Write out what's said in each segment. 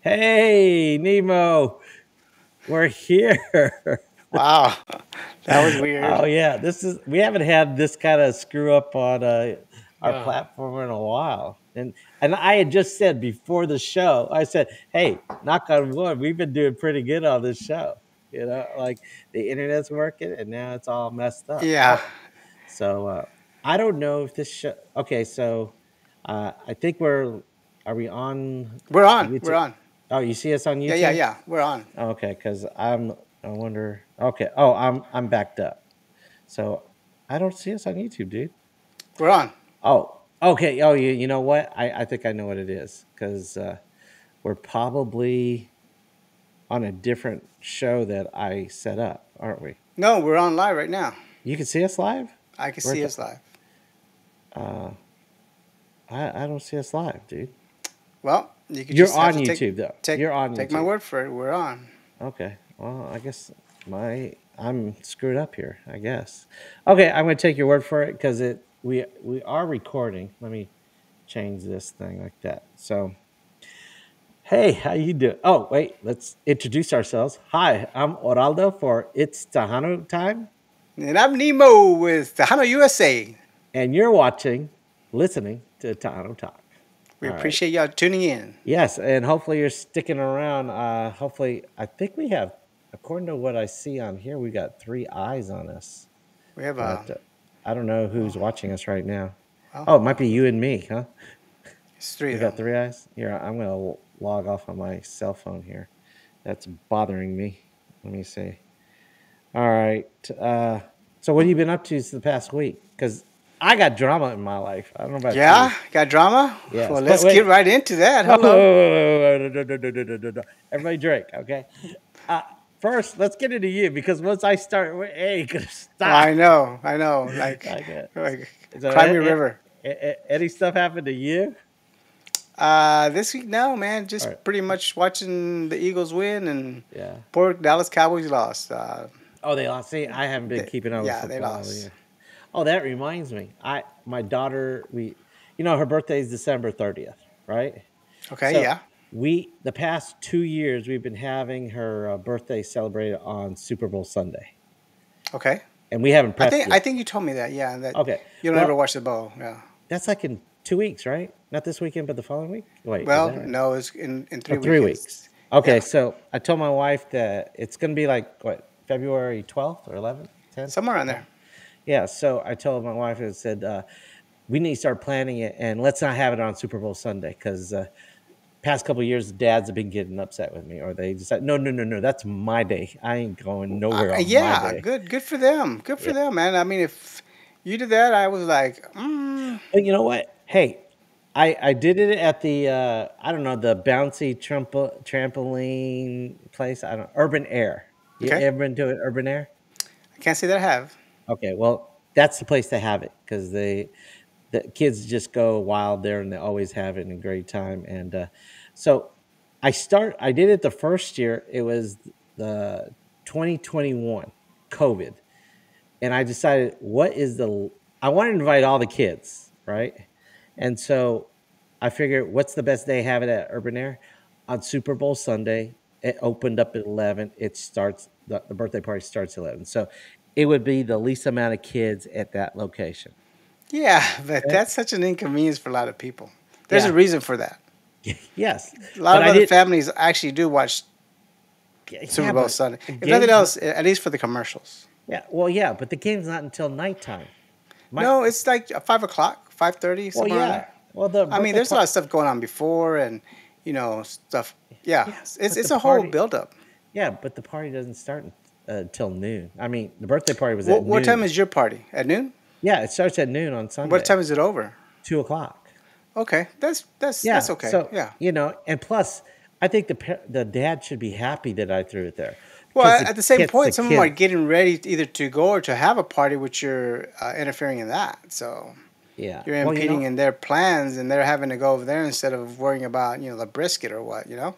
Hey, Nemo, we're here. Wow, that was weird. Oh yeah, we haven't had this kind of screw up on our Uh, platform in a while. And I had just said before the show, I said, "Hey, knock on wood, we've been doing pretty good on this show. Like the internet's working, and now it's all messed up." yeah, So I don't know if this show. Okay, so I think we're. Are we on we're on. We're YouTube? on. Oh, you see us on Yeah, yeah, YouTube? yeah. We're on. Okay, because I wonder. Okay. Oh, I'm backed up. So I don't see us on YouTube, dude. We're on. Oh, okay. Oh, you know what? I think I know what it is because we're probably on a different show that I set up, aren't we? No, we're on live right now. You can see us live. I can We're at see the. us live. Uh, I don't see us live, dude. Well, you could You're just have on to YouTube though. take You're on take my YouTube. word for it. We're on. Okay. Well, I guess I'm screwed up here. I guess. Okay, I'm gonna take your word for it because we are recording. Let me change this thing like that. So, hey, how you doing? Oh, wait, let's introduce ourselves. Hi, I'm Oraldo for It's Tejano Time, And I'm Nemo with Tejano USA. and you're watching, listening to Tejano Talk. We All right. appreciate y'all tuning in. Yes, and hopefully you're sticking around. Hopefully, I think we have, according to what I see on here, we got three eyes on us. We have But I don't know oh, who's watching us right now. well, Oh, it might be you and me, huh? it's three We of got them. three eyes. Here, I'm gonna log off on my cell phone here. That's bothering me. Let me see. All right. So what have you been up to the past week? Because I got drama in my life. I don't know about you. Yeah, got drama. Well, Yes, but let's get wait. right into that. Whoa, whoa, Hello. whoa, whoa, whoa, no, no, no, no, no, no, no. Everybody drink, okay? Uh, First, let's get into you because once I start, hey, gonna stop. I know. I know. Okay. Like So, cry me a river. any stuff happened to you? This week, no, man. All right. Just pretty much watching the Eagles win and Yeah. poor Dallas Cowboys lost. Oh, they lost. See, I haven't been keeping up with Yeah, they football. Yeah. lost. Oh, that reminds me. My daughter, her birthday is December 30th, right? Okay, So yeah. the past 2 years, we've been having her birthday celebrated on Super Bowl Sunday, Okay. and we haven't I prepped think I yet. think you told me that. Yeah, that Okay. you don't ever Well, watch the bowl. Yeah. that's like in 2 weeks, right? Not this weekend, but the following week. Wait, is Well, that right? no, it's in Oh, three 3 weeks. weekends. Okay, Yeah. so I told my wife that it's going to be like what, February 12th or 11th, 10th, Somewhere around 12th. there. Yeah, so I told my wife and said we need to start planning it, and let's not have it on Super Bowl Sunday because past couple of years, dads have been getting upset with me, or they decide, no, no, no, no, that's my day. I ain't going nowhere on my Yeah, day. good for them. Good for Yeah, them, man. I mean, if you did that, I was like, but you know what? Hey, I did it at the I don't know, the bouncy trampoline place. I don't Urban Air. You okay. ever been to it, Urban Air? I can't say that I have. Okay, well, that's the place to have it because the kids just go wild there and they always have it in a great time. And so I did it the first year. It was the 2021 COVID, and I decided I want to invite all the kids, right? And so I figured, what's the best day to have it at Urban Air on Super Bowl Sunday? It opened up at 11. The birthday party starts at 11. So it would be the least amount of kids at that location. Yeah, but Okay. that's such an inconvenience for a lot of people. There's a Yeah. reason for that. Yes. A lot But of I other did. families actually do watch Super Yeah, Bowl but Sunday. the If nothing game's not. else, at least for the commercials. Yeah. Well, yeah, but the game's not until nighttime. My. No, it's like 5 o'clock, 5:30, Well, somewhere around yeah. there. Well, the I mean, birthday there's a lot party. of stuff going on before, and stuff. Yeah, Yeah, it's but the it's a whole party. buildup. Yeah, but the party doesn't start until noon. I mean, the birthday party was at What time noon. is your party? At noon? Yeah, it starts at noon on What Sunday, time is it over? 2 o'clock. Okay, that's Yeah, okay. so Yeah. and plus, I think the dad should be happy that I threw it there Well, because at the same the point, some of them are kids. getting ready either to go or to have a party, which you're interfering in that. So Yeah, you're well, impeding in their plans, and they're having to go over there instead of worrying about the brisket or what. yeah,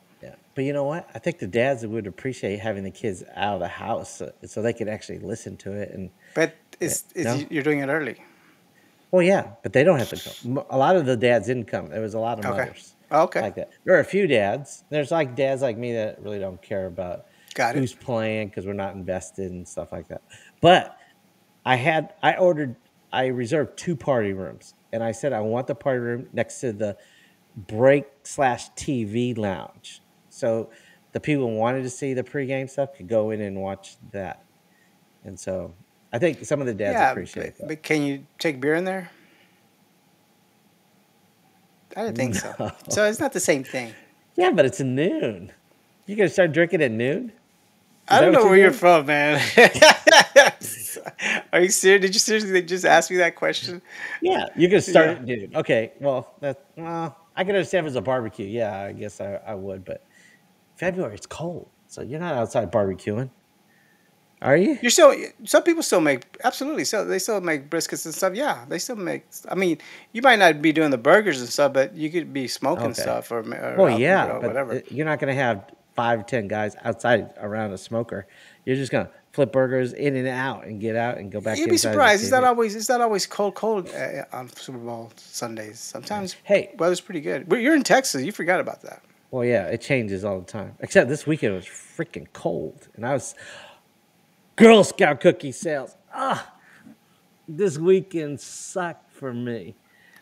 but you know what? I think the dads would appreciate having the kids out of the house so they could actually listen to it and But no. you're doing it early. Well, yeah, but they don't have to come. A lot of the dads didn't come. There was a lot of Okay. mothers. Oh, okay. like that. There are a few dads. There's like dads like me that really don't care about Got it. who's playing because we're not invested and stuff like that. But I ordered, I reserved two party rooms, and I said I want the party room next to the break slash TV lounge. So the people who wanted to see the pregame stuff could go in and watch that. And so I think some of the dads Yeah, appreciate that. but can you take beer in there? I didn't think so. No. So it's not the same thing. Yeah, but it's noon. You gonna start drinking at noon? Is I that don't what know you're where you're doing? from, man. Are you serious? Did you seriously just ask me that question? Yeah, you can start Yeah. at noon. Okay, well, I can understand if it's a barbecue. Yeah, I guess I would, but February it's cold, so you're not outside barbecuing, are you? You're still some people still make absolutely so they still make briskets and stuff. Yeah, they still make. I mean, you might not be doing the burgers and stuff, but you could be smoking Okay. stuff or Well, out and yeah, grill but whatever. you're not gonna have 5 or 10 guys outside around a smoker. You're just gonna flip burgers in and out and get out and go back You'd be inside the surprised. TV. It's not always cold on Super Bowl Sundays. Sometimes Hey, weather's pretty good. You're in Texas. You forgot about that. well, yeah, it changes all the time. Except this weekend was freaking cold, and I was Girl Scout cookie sales. This weekend sucked for me.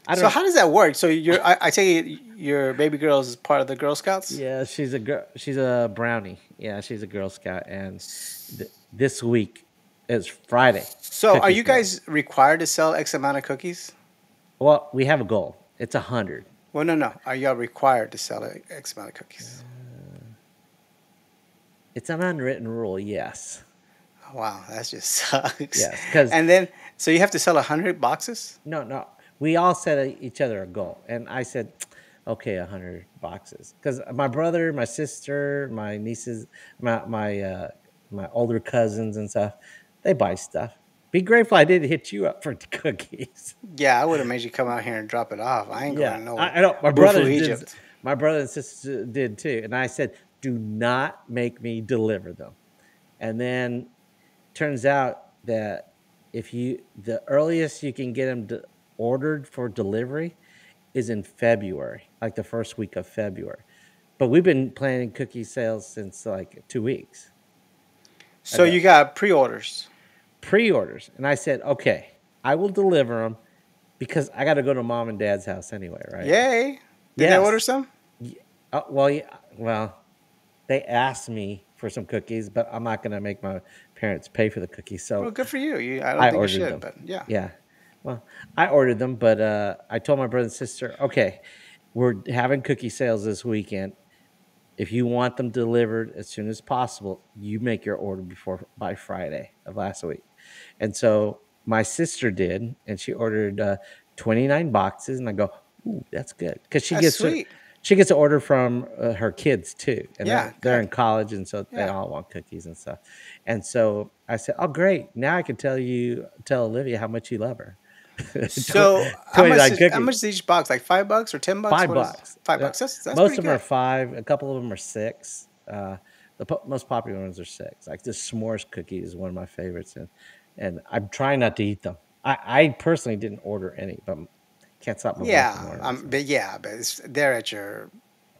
I So don't. how does that work? So I take it your baby girl is part of the Girl Scouts. Yeah, she's a girl. She's a brownie. Yeah, she's a Girl Scout, and this week is Friday. So are Cookie you sales. guys required to sell X amount of cookies? Well, we have a goal. It's 100. Well, no, no. Are y'all required to sell X amount of cookies? It's an unwritten rule. Yes, Wow, that just sucks. yes. Because And then, so you have to sell 100 boxes? no, no. We all set each other a goal, and I said, okay, 100 boxes. Because my brother, my sister, my nieces, my older cousins and stuff, they buy stuff. Be grateful I didn't hit you up for the cookies. Yeah, I would have made you come out here and drop it off. I ain't going Yeah, to no I know my Bufu brothers did. Egypt. My brother and sister did too, and I said, do not make me deliver them. And then turns out that if you the earliest you can get them ordered for delivery is in February, like the first week of February. But we've been planning cookie sales since like 2 weeks So ago. you got pre-orders. Pre-orders, and I said, okay, I will deliver them because I got to go to mom and dad's house anyway, right? Yay. Did they order Yes. some? Well, yeah, well, they asked me for some cookies, but I'm not going to make my parents pay for the cookies, Well, so good for you. I don't I think you ordered should, them. but yeah. Yeah. Well, I ordered them, but I told my brother and sister, okay, we're having cookie sales this weekend. If you want them delivered as soon as possible, you make your order before by Friday of last week. And so my sister did, and she ordered 29 boxes, and I go, ooh, that's good because That's sweet. she gets an order from her kids too, and Yeah, they're in good. college, and so they Yeah. all want cookies and stuff. And so I said, oh great, now I can tell Olivia how much you love her. So 29 how cookies. much is each box? Like $5 or $10? Five What is bucks. $5? That's Most pretty of them are good. five. A couple of them are six. The most popular ones are six. Like this s'mores cookie is one of my favorites, and I'm trying not to eat them. I personally didn't order any, but can't stop my wife from Yeah, ordering. So. but they're at your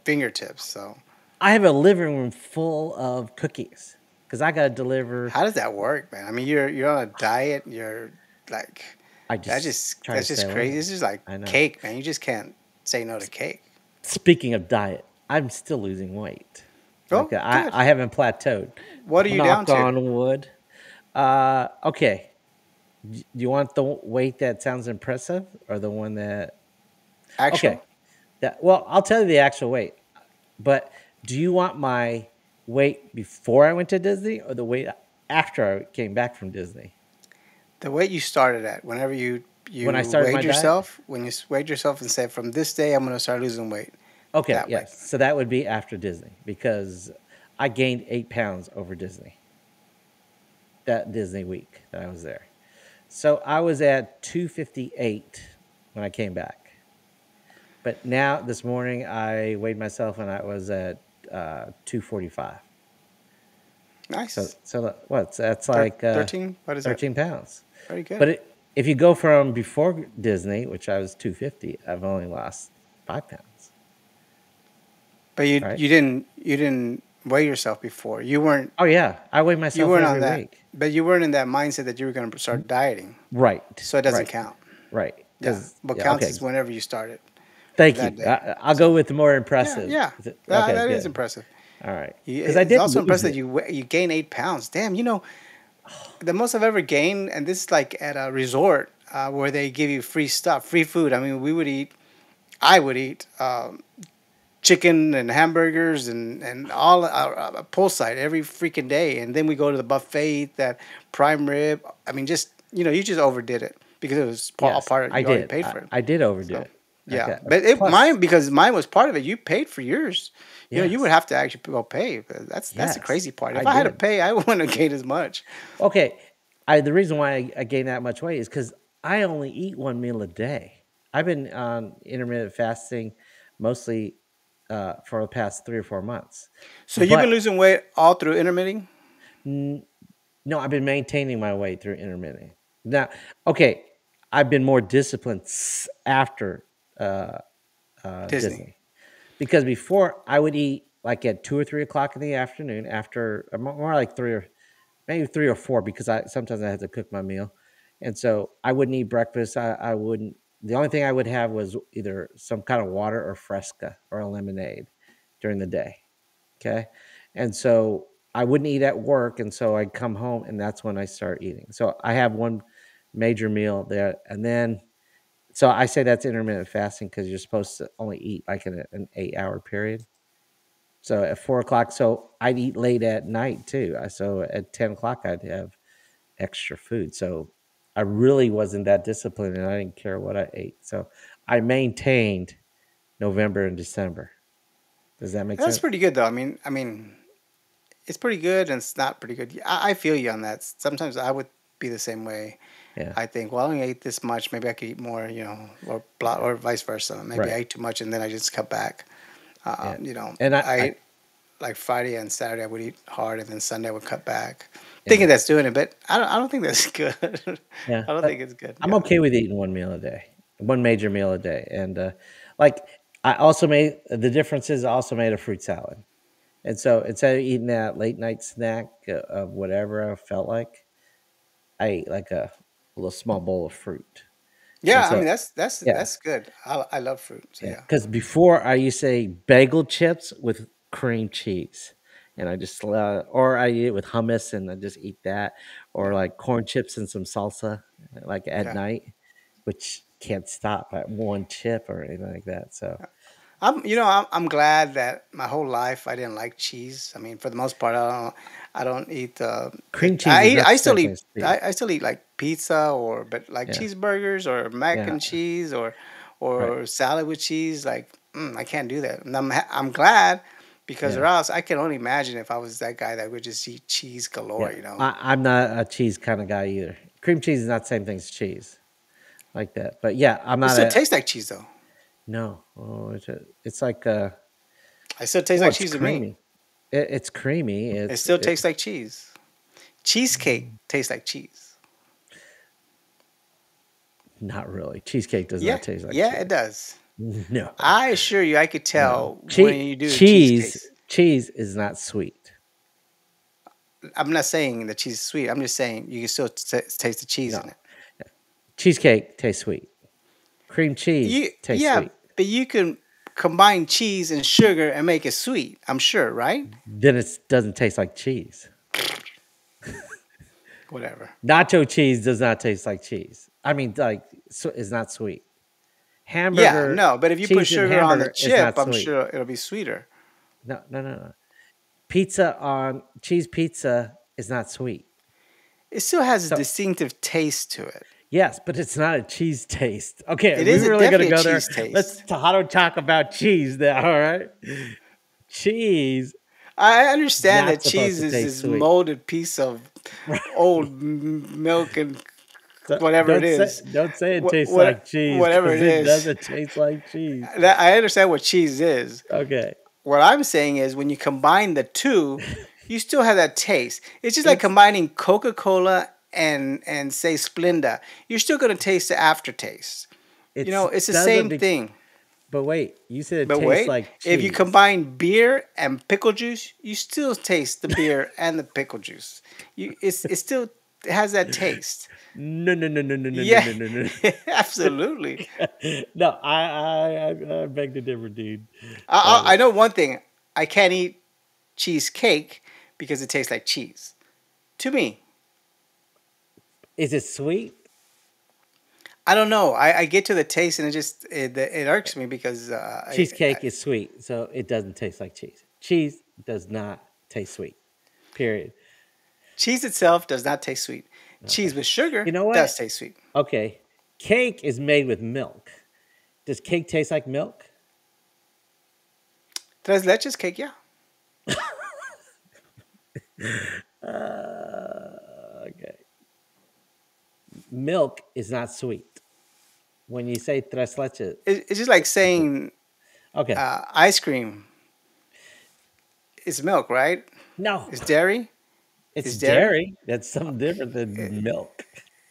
fingertips. So I have a living room full of cookies because I got to deliver. how does that work, man? I mean, you're on a diet. You're like I just try to that's stay just away. crazy. This is like I know. cake, man. You just can't say no to cake. Speaking of diet, I'm still losing weight. Like Oh, good. I haven't plateaued. What are you down Knock to? on wood. Okay. Do you want the weight that sounds impressive or the one that? Okay. Actual? Well, I'll tell you the actual weight. But do you want my weight before I went to Disney or the weight after I came back from Disney? The weight you started at, whenever When I you started my weighed diet? yourself, when you weighed yourself and said, from this day, I'm going to start losing weight. Okay, That weight. yes. So that would be after Disney because I gained 8 pounds over Disney. That Disney week that I was there. So I was at 258 when I came back. But now this morning I weighed myself and I was at 245. Nice. So what's that's like 13? What is that? 13 pounds. Very good. But if you go from before Disney, which I was 250, I've only lost 5 pounds. But right? you didn't weigh yourself before. Oh yeah, I weigh You myself weren't on every that. week. But you weren't in that mindset that you were going to start dieting. Right, So it doesn't right, count. right. Yeah. Because What yeah, counts okay. is whenever you started Thank that you. day. I'll go So with the more yeah, impressive. yeah. Is it, That, okay, that is good. impressive. All right. Because I It's did also lose impressive that it. you gain 8 pounds. Damn, the most I've ever gained, and this is like at a resort where they give you free stuff, free food. I mean, I would eat chicken and hamburgers and all poolside every freaking day, and then we go to the buffet, eat that prime rib. I mean, just you just overdid it because it was all Yes, part of I you already did. paid for it. I did overdo So it. yeah, Okay. but Plus, mine because mine was part of it. You paid for yours. You would yes, have to actually go pay. But that's the yes, crazy part. I If I had to did. pay, I wouldn't have gained as much. Okay. The reason why I gained that much weight is because I only eat one meal a day. I've been on intermittent fasting mostly for the past 3 or 4 months. So you've been But losing weight all through intermitting n- no, I've been maintaining my weight through intermittent. Now, okay, I've been more disciplined after uh, Disney. Disney. Because before I would eat like at 2 or 3 o'clock in the afternoon after more like three or maybe 3 or 4 because I sometimes I had to cook my meal. And so I wouldn't eat breakfast. I wouldn't the only thing I would have was either some kind of water or fresca or a lemonade during the day. Okay. And so I wouldn't eat at work. And so I'd come home and that's when I start eating. So I have one major meal there. And then so I say that's intermittent fasting because you're supposed to only eat like in an 8 hour period. So at 4 o'clock, so I'd eat late at night too. So at 10 o'clock, I'd have extra food. So I really wasn't that disciplined, and I didn't care what I ate. So I maintained November and December. Does that make That's sense? pretty good though. It's pretty good and it's not pretty good. I feel you on that. Sometimes I would be the same way. Yeah, I think, well, I only ate this much. Maybe I could eat more, or blah, yeah, or vice versa. Maybe I right. ate too much and then I just cut back. Yeah, and I I ate like Friday and Saturday I would eat hard and then Sunday I would cut back, yeah, thinking that's doing it. But I don't think that's good. yeah. I don't think it's good. I'm Yeah. okay with eating one meal a day, one major meal a day, and like I also made the difference is I also made a fruit salad. And so instead of eating that late night snack of whatever I felt like, I ate like a little small bowl of fruit. And Yeah, I so, mean that's yeah, that's good. I love fruit. So yeah. yeah. Because before I used to eat bagel chips with cream cheese. And I just, or I eat it with hummus and I just eat that. Or Yeah. like corn chips and some salsa, like at Yeah. night, which can't stop at one chip or anything like that. So, I'm glad that my whole life I didn't like cheese. I mean, for the most part, I don't eat. cream cheese is not I the still same thing eat. as cheese. I still eat like pizza but like Yeah. cheeseburgers or mac Yeah. and cheese Right. or salad with cheese. Like I can't do that. And I'm glad because or Yeah. else I can only imagine if I was that guy that would just eat cheese galore. Yeah, I'm not a cheese kind of guy either. Cream cheese is not the same thing as cheese like that. But yeah, I'm It not still a tastes like cheese though. no. Oh, it's like It still tastes well, like it's cheese to me. creamy. It's creamy. It still tastes like cheese. Cheesecake tastes like cheese. Not really. Cheesecake does Yeah, not taste like yeah, it cheese. does. No, I assure you, I could no. tell when you do the Cheese cheesecakes. cheese is not sweet. I'm not saying the cheese is sweet. I'm just saying you can still taste the cheese No, in it. cheesecake tastes sweet. Cream cheese tastes Yeah, sweet. but you can combine cheese and sugar and make it sweet. I'm sure, right? Then it doesn't taste like cheese. Whatever. Nacho cheese does not taste like cheese. I mean, like, it's not sweet. Yeah, Hamburger no, but if you put cheese and sugar on the hamburger is chip, not I'm sweet. sure it'll be sweeter. No, no, no, no. Pizza on cheese pizza is not sweet. It still has a So distinctive taste to it. yes, but it's not a cheese taste. Okay, It we is really gonna definitely a go there. cheese Let's taste. Tejano talk about cheese now. All right, cheese I is understand not that supposed cheese to is taste this sweet. molded piece of old milk and So whatever it is, don't say it tastes like cheese whatever because it it is. doesn't taste like cheese. That I understand what cheese is. Okay, What I'm saying is when you combine the two, you still have that taste. It's just like it's combining Coca-Cola and say Splenda. You're still gonna taste the aftertaste. it's It's the doesn't same be thing. But wait, you said it But tastes wait, like if you cheese. combine beer and pickle juice, you still taste the beer and the pickle juice. It still has that taste. No, no, no, no, no, no, no, Yeah, no, no, no. absolutely. No, I beg to differ, dude. I Uh, know one thing. I can't eat cheesecake because it tastes like cheese. To me, is it sweet? I don't know. I get to the taste and it irks me because Cheesecake is sweet, so it doesn't taste like cheese. Cheese does not taste sweet. Period. cheese itself does not taste sweet. Okay. Cheese with You sugar know does what? taste sweet. Okay. Cake is made with milk. Does cake taste like milk? Tres leches cake, yeah. Okay. Milk is not sweet. When you say tres leches, It's just like it's sweet. saying Okay. ice cream is milk, right? No, It's dairy. it's Is dairy. dairy. That's something different than milk.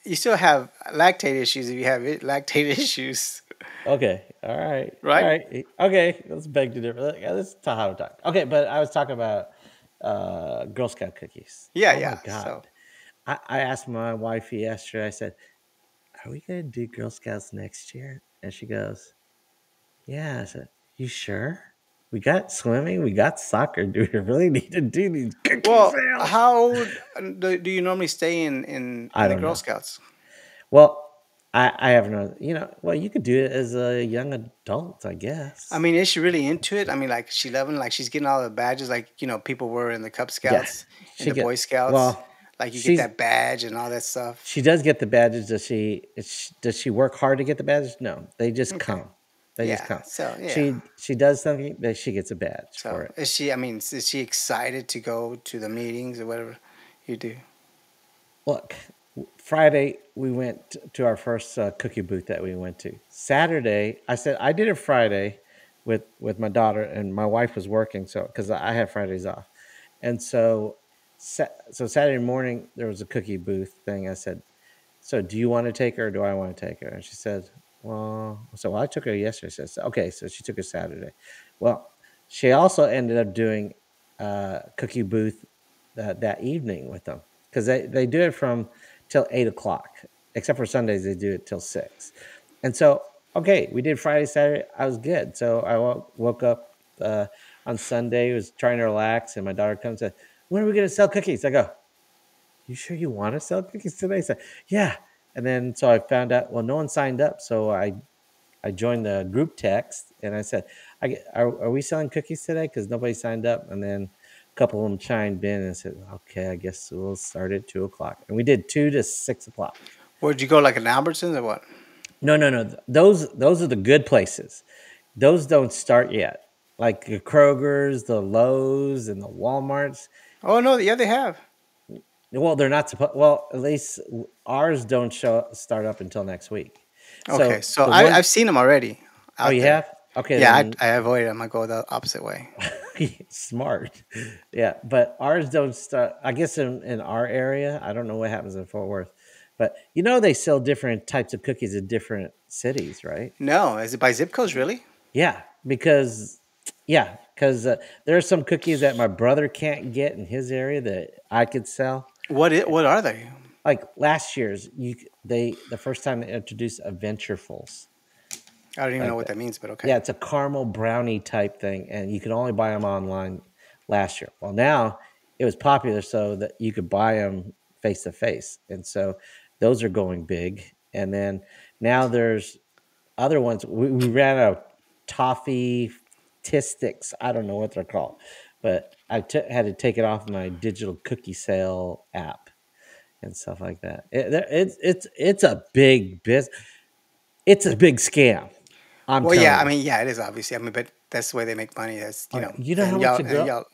You still have lactate issues if you have lactate issues, Okay. All right. All right? right. Okay. Let's beg to differ. Let's Tejano talk. Okay, but I was talking about Girl Scout cookies. Yeah, Oh my yeah. So, God. I asked my wife yesterday, I said, are we going to do Girl Scouts next year? And she goes, yeah. I said, you sure? We got swimming, we got soccer. Do we really need to do these cookie well, sales? how do you normally stay I in the don't Girl know. Scouts? Well, I have no, well, you could do it as a young adult, I I guess. mean, is she really into it? I mean, like she loving, like she's getting all the badges, like people were in the Cub Yeah. Scouts, in She the Boy get, Scouts. well, Like you get she's, that badge and all that stuff. she does get the badges. Does she work hard to get the badges? No, they just Okay, come. They just yeah. come. So yeah. She does something that she gets a badge for So it. is she? I mean, is she excited to go to the meetings or whatever you do? Look, Friday we went to our first cookie booth that we went to. Saturday, I said I did it Friday with my daughter, and my wife was working, so because I have Fridays off, and so Saturday morning there was a cookie booth thing. I said, so do you want to take her or do I want to take her? And she said, well, I took her yesterday. She said, okay, so she took her Saturday. Well, she also ended up doing cookie booth that evening with them because they do it from till 8 o'clock, except for Sundays, they do it till 6. And so, okay, we did Friday, Saturday. I was good. So I woke up on Sunday, was trying to relax, and my daughter comes and said, when are we going to sell cookies? I go, you sure you want to sell cookies today? So, yeah. And then so I found out, well, no one signed up. So I joined the group text and I said, are we selling cookies today? Because nobody signed up. And then a couple of them chimed in and said, okay, I guess we'll start at 2 o'clock. And we did 2 to 6 o'clock. Where'd you go? Like an Albertsons or what? No, no, no. Those are the good places. Those don't start yet. Like the Kroger's, the Lowe's, and the Walmarts. Oh no, yeah, they have. Well, they're not supposed. Well, at least ours don't start up until next week. Okay, So so the one, I've seen them already oh, out you there. have? Okay, Yeah, then I avoided them. I go the opposite way. smart. Yeah, but ours don't start. I guess in our area, I don't know what happens in Fort Worth, but they sell different types of cookies in different cities, right? No, is it by zip codes really? Yeah, because there are some cookies that my brother can't get in his area that I could sell. What are they? Like last year's, the first time they introduced Adventurefuls, I don't even know like what that. that means, but okay. Yeah, it's a caramel brownie type thing, and you can only buy them online last year. Well, now it was popular so that you could buy them face to face, and so those are going big. And then now there's other ones. We ran out of toffee tistics. I don't know what they're called, but had to take it off my digital cookie sale app and stuff like that. It's a big business. It's a big scam. I'm Well, yeah, telling I you. mean, yeah, it is obviously. I mean, but that's the way they make money. That's Okay, you know how much and y'all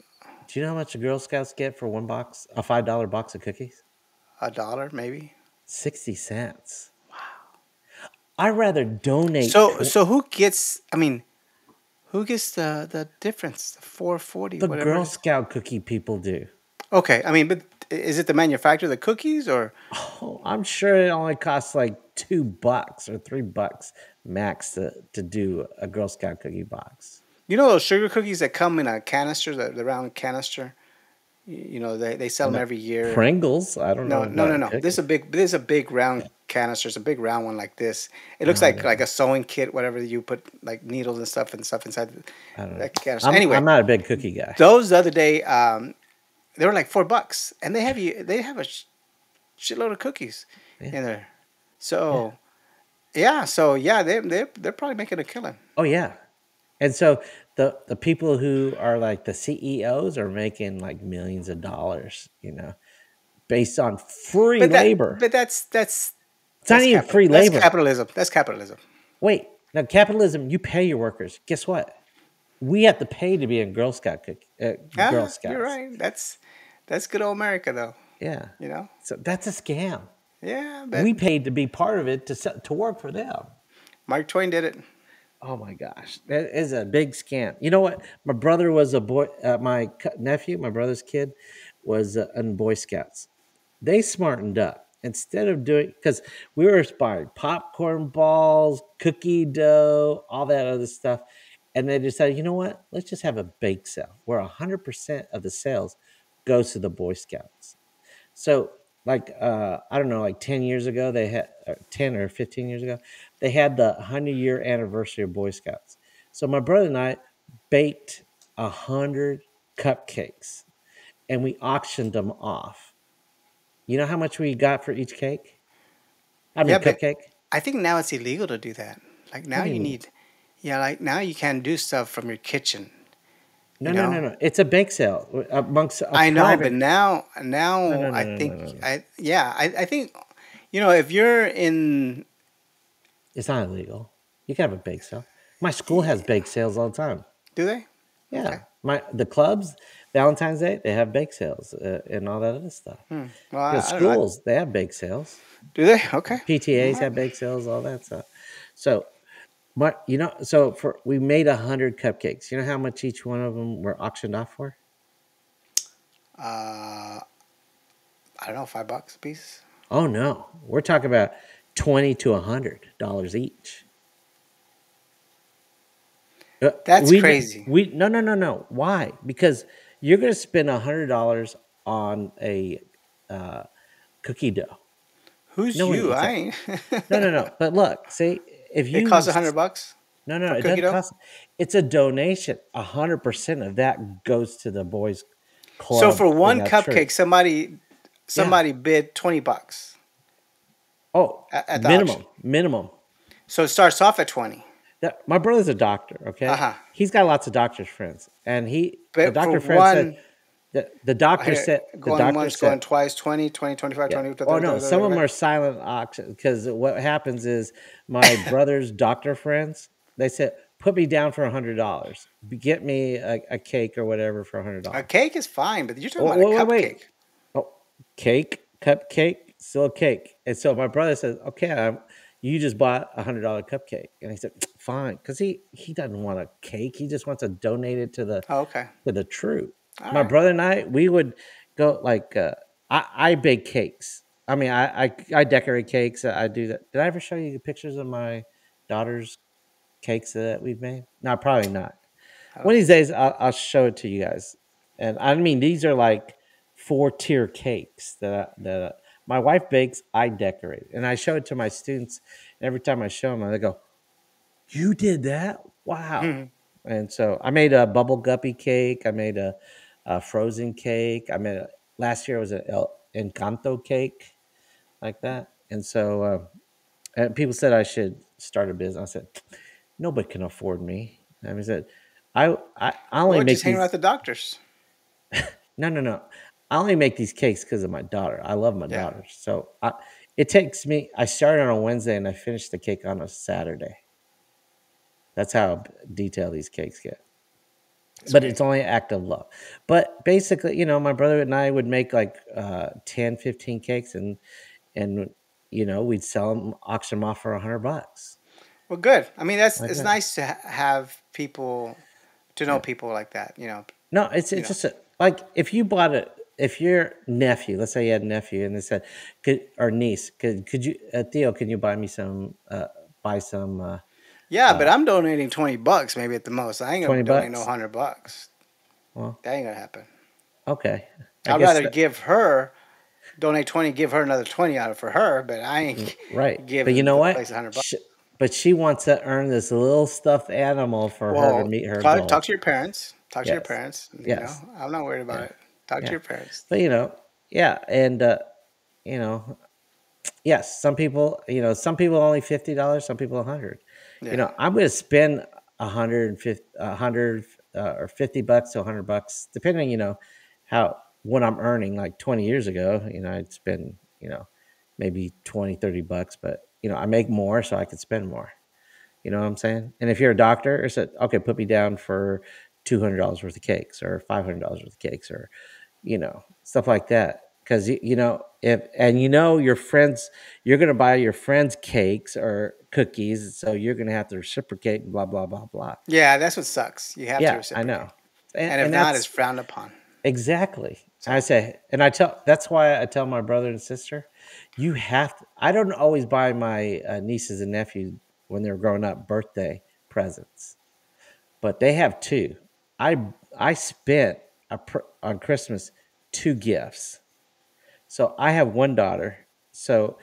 do you know how much the Girl Scouts get for one box, a $5 box of cookies? a dollar maybe. 60 cents. I'd rather donate So who gets? I mean, who gets the difference? The 440, the whatever Girl it is. Scout cookie people do. Okay, I mean, but is it the manufacturer of the cookies or Oh, I'm sure it only costs like $2 or $3 max to do a Girl Scout cookie box. you know those sugar cookies that come in a canister, the round canister? You know, they I sell them know every year. Pringles. I don't know No, no, no, about no. cookie. This is a big round canister. It's a big round one like this. It looks No, I like don't. a sewing kit, whatever you put like needles and stuff inside I don't know. that canister. I'm Anyway, not a big cookie guy. those the other day, they were like $4, and they have a shitload of cookies Yeah, in there. yeah. So yeah, they're probably making a killing. Oh yeah. And so the people who are like the CEOs are making like millions of dollars, based on free labor. But It's not even free that's labor. capitalism. That's capitalism. Wait, now capitalism, you pay your workers. Guess what? We have to pay to be in Girl Ah, you're Scouts. right. That's good old America, though. Yeah. You know. So that's a scam. Yeah, but We paid to be part of it to work for them. Mark Twain did it. Oh my gosh, that is a big scam. You know what? My brother was a boy. Nephew, my brother's kid, was in Boy Scouts. They smartened up instead of doing because we were buying popcorn balls, cookie dough, all that other stuff, and they decided, you know what? Let's just have a bake sale where 100% of the sales goes to the Boy Scouts. So, like, I don't know, like 10 years ago, they had 10 or 15 years ago, they had the 100-year anniversary of Boy Scouts. So, my brother and I baked 100 cupcakes and we auctioned them off. You know how much we got for each cake? I mean, Yeah, but cupcake? I think now it's illegal to do that. Like What now do you you mean? need, yeah, like now you can't do stuff from your kitchen. No, You no, no, know. no. It's a bake sale amongst a I know, but private. No, no, no, I no, no, no, think no. I think if you're in, It's not illegal. You can have a bake sale. My school has bake sales all the time. do they? Okay. Yeah, the clubs, Valentine's Day, they have bake sales and all that other stuff. Well, I don't know. Schools, they have bake sales. Do they? Okay. All PTAs right. have bake sales, all that stuff. So, so for we made 100 cupcakes. You know how much each one of them were auctioned off for? Uh, I don't know, $5 a piece. Oh no, we're talking about $20 to $100 each. That's crazy. We no no no no. Why? Because you're going to spend $100 on a uh, cookie dough. Who's No one you? eats I that. ain't. No, no, no. But look, see, if It you costs $100 no, no, for it cookie doesn't dough. cost. It's a donation. 100% of that goes to the boys' So club for in one that church. cupcake, Yeah. somebody bid $20 Oh, at the auction. minimum. So it starts off at 20. My brother's a doctor. Uh Okay, huh. he's got lots of doctor's friends, and the But for doctor friend said one, that the going doctor once, said going twice, 20, 20, 25, yeah. 20. Oh no, some of them are silent auction because what happens is my brother's doctor friends they said put me down for $100, get me a cake or whatever for $100. A cake is fine, but you're talking Oh about a wait. cupcake. Oh, cake, cupcake, still a cake. And so my brother says, "Okay, you just bought $100 cupcake," and he said, "Fine," because he doesn't want a cake. He just wants to donate it Oh, okay. to the troop. All My right. brother and I, we would go like I bake cakes. I mean, I decorate cakes. I do that. Did I ever show you pictures of my daughter's cakes that we've made? No, probably not. One of these days, I'll show it to you guys. And I mean, these are like 4-tier cakes my wife bakes. I decorate, and I show it to my students. And every time I show them, they go, "You did that? Wow!" Hmm. And so I made a bubble guppy cake. I made a frozen cake. Last year it was an Encanto cake like that. And so and people said I should start a business. I said nobody can afford me. I mean, said I only Well, make just hang around these. the doctors. No, no, no. I only make these cakes because of my daughter. I love my Yeah, daughter. So it takes me. I started on a Wednesday and I finished the cake on a Saturday. That's how detailed these cakes get. that's But it's great. only an act of love. But basically, my brother and I would make like 10, 15 cakes and we'd sell them, auction them off for $100 Well, good. I mean, like it's that. nice to have people to know Yeah. people like that. No, it's You know. just like if you bought it, if your nephew, let's say you had a nephew, and they said, could or niece, could you, Theo, can you buy me some, buy some, Yeah, but uh, I'm donating $20 maybe at the most. I ain't gonna 20 donate no bucks? $100. Well, That ain't gonna happen. okay. I I'd guess rather that, give her donate 20, give her another 20 out of for her, but I ain't right. But you giving know the what? place $100. But she wants to earn this little stuffed animal for her to Well, meet her talk goal. to your parents. Talk to your Yes. parents. Yes. I'm not worried about Yeah. it. Talk to Yeah. your parents. But yeah, and you know, yes, some people only $50, some people 100. Yeah. I'm going to spend 150, 100 or $50 to $100, depending, how what I'm earning. Like 20 years ago, I'd spend, maybe 20, $30, but I make more, so I could spend more. You know what I'm saying? And if you're a doctor, it's okay, put me down for $200 worth of cakes or $500 worth of cakes, or stuff like that. Because if and your friends, you're gonna buy your friends cakes or cookies, so you're gonna have to reciprocate and blah blah blah blah. Yeah, that's what sucks. You have to Yeah, I know, reciprocate. and, And if and not, it's that's frowned upon. exactly. I So say, and I tell. That's why I tell my brother and sister, you have to. I don't always buy my nieces and nephews when they're growing up birthday presents, but they have two. I I spent on Christmas two gifts. So I have one daughter. So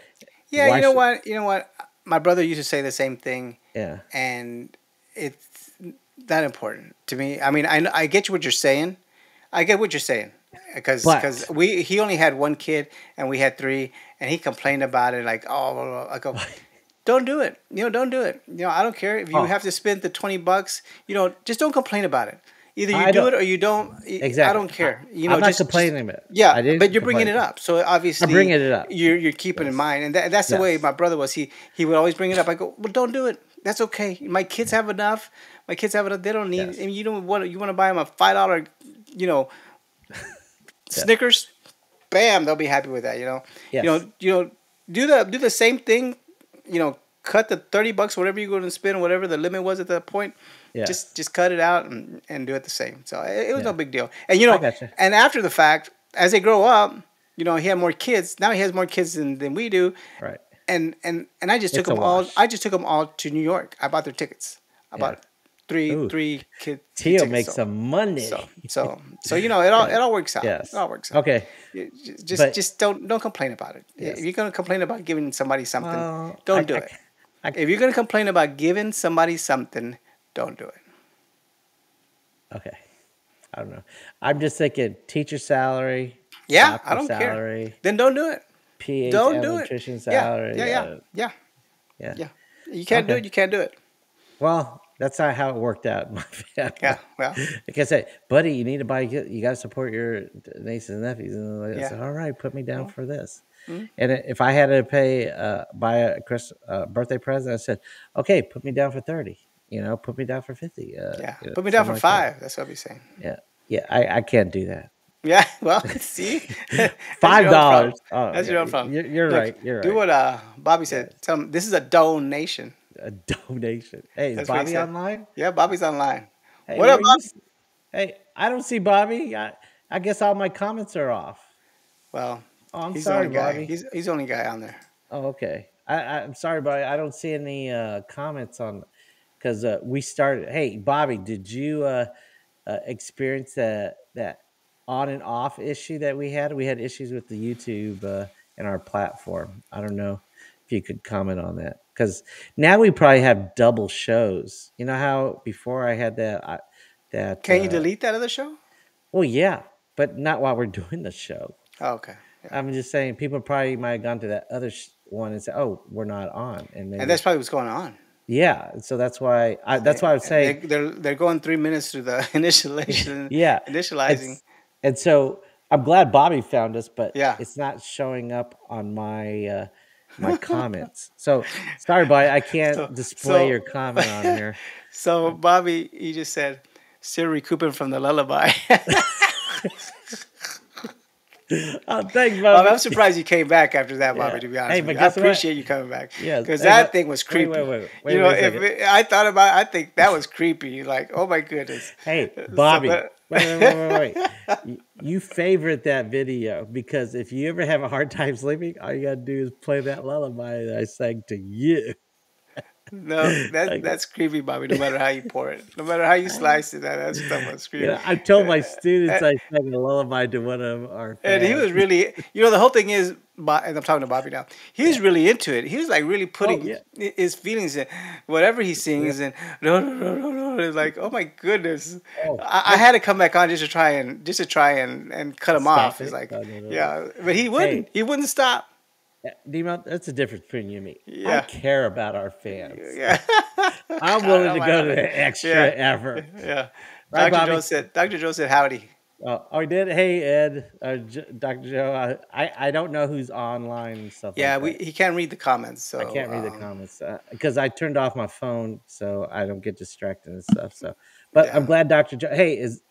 yeah, why should You know what? My brother used to say the same thing, yeah. and it's that important to me. I mean, I get you what you're saying. I get what you're saying because But he only had one kid and we had three, and he complained about it like, oh, blah, blah, blah. I go, don't do it. Don't do it. I don't care if you oh, have to spend the $20. Just don't complain about it. Either you I do don't it or you don't. I exactly. don't care. I'm not Just complaining about it. yeah. I But didn't you're bringing complain. it up, so I'm obviously bringing it up. you're keeping in Yes. mind, and that's the way Yes. my brother was. He would always bring it up. I go, well, don't do it. That's okay. My kids have enough. My kids have enough. They don't need. Yes. And you want to buy them a $5, you know, Yes. Snickers. Bam, they'll be happy with that. Yes. Do the same thing. Cut the $30, whatever you're going to spend, whatever the limit was at that point. Yes. Just cut it out and do it the same. So it was no Yeah. big deal. And I got you. and after the fact, as they grow up, he had more kids. Now he has more kids than we do. Right. And I just took It's a them all. wash. I just took them all to New York. I bought their tickets. I Yeah. bought three Ooh. three kid three Tio tickets. makes So some money. it Yes. all works out. It Yes. all works out. Okay. But Just don't complain about it. If yes. you're gonna complain about giving somebody something, Well, don't do it. I If you're gonna complain about giving somebody something, don't do it. okay. I don't know. I'm just thinking teacher salary, Yeah, I doctor don't care. salary, Then don't do it. PH Don't do it. electrician Yeah, salary. yeah, yeah, yeah, Yeah. yeah. You can't do Okay. it. You can't do it. Well, that's not how it worked out in my family. Yeah, well, Like I said, buddy, you need to buy. You got to support your nieces and nephews. And I yeah. said, all right, put me down Well, for this. mm, And if I had to pay, buy a birthday present, I said, okay, put me down for 30. Put me down for 50. yeah. Put me down Something for like that. 5. That's what I'll be saying. Yeah, yeah. I can't do that. Yeah, well, see, that's your own $5. problem. Oh, That's yeah, your own problem. you're Look, right. You're do right. what Bobby said. Yes, Tell him this is a donation. a donation. Hey, is That's what he Bobby said. online? Yeah, Bobby's online. Hey, What up, where you? Bobby? Hey, I don't see Bobby. I guess all my comments are off. Well, Oh, I'm he's the sorry, only guy. Bobby. He's the only guy on there. Oh, okay. I'm sorry, Bobby. I don't see any comments on because we started. Hey, Bobby, did you experience that on and off issue that we had? We had issues with the YouTube and our platform. I don't know if you could comment on that because now we probably have double shows. You know how before I had that Can you delete that other show? well, yeah, but not while we're doing the show. Oh, okay. Yeah. I'm just saying people probably might have gone to that other one and said, "Oh, we're not on," and And maybe that's probably what's going on. yeah. So that's why I was saying They're going 3 minutes through the initialization, yeah. initializing. It's and so I'm glad Bobby found us, but Yeah. it's not showing up on my comments. So sorry, Bobby, I so can't display so your comment on here. so Bobby, he just said, "Still recouping from the lullaby." Oh, thanks, Well, Bobby. I'm surprised you came back after that, Bobby. Yeah. To be Hey, honest with but you, I guess what? appreciate you coming back Yes. because Hey, that but thing was wait, wait, creepy. wait, You wait, know, wait a if second. I thought about, I think that was creepy. Like, oh my goodness. Hey, So, Bobby. but Wait, wait, wait, wait, wait. You favorite that video because if you ever have a hard time sleeping, all you gotta do is play that lullaby that I sang to you. no, Okay. that's creepy, Bobby. No matter how you pour it, no matter how you slice it, that stuff was You creepy. know, I told my Uh, students I sang a lullaby to one of our And he was fans. really, the whole thing is, and I'm talking to Bobby now. He was Yeah. really into it. He was like really Oh putting yeah. his feelings in whatever he Yeah. sings, and no, no, no, no, no. It's like, oh my goodness. Oh, I had to come back on just to try and cut him stop off. It's it. like, No, no, no, no. yeah, but he Hey, wouldn't. He wouldn't stop. Demo, that's the difference between you and me. I Yeah, care about our fans. yeah. I'm I willing don't to mind go to on it. the extra Yeah, effort. yeah. Right, Bobby? Dr. Joe said howdy. Oh, he did. Hey, Ed, Dr. Joe. I don't know who's online and stuff Yeah, like that. he can't read the comments, I so can't read the comments because I turned off my phone so I don't get distracted and stuff. So, but I'm yeah. glad Dr. Joe. Hey, is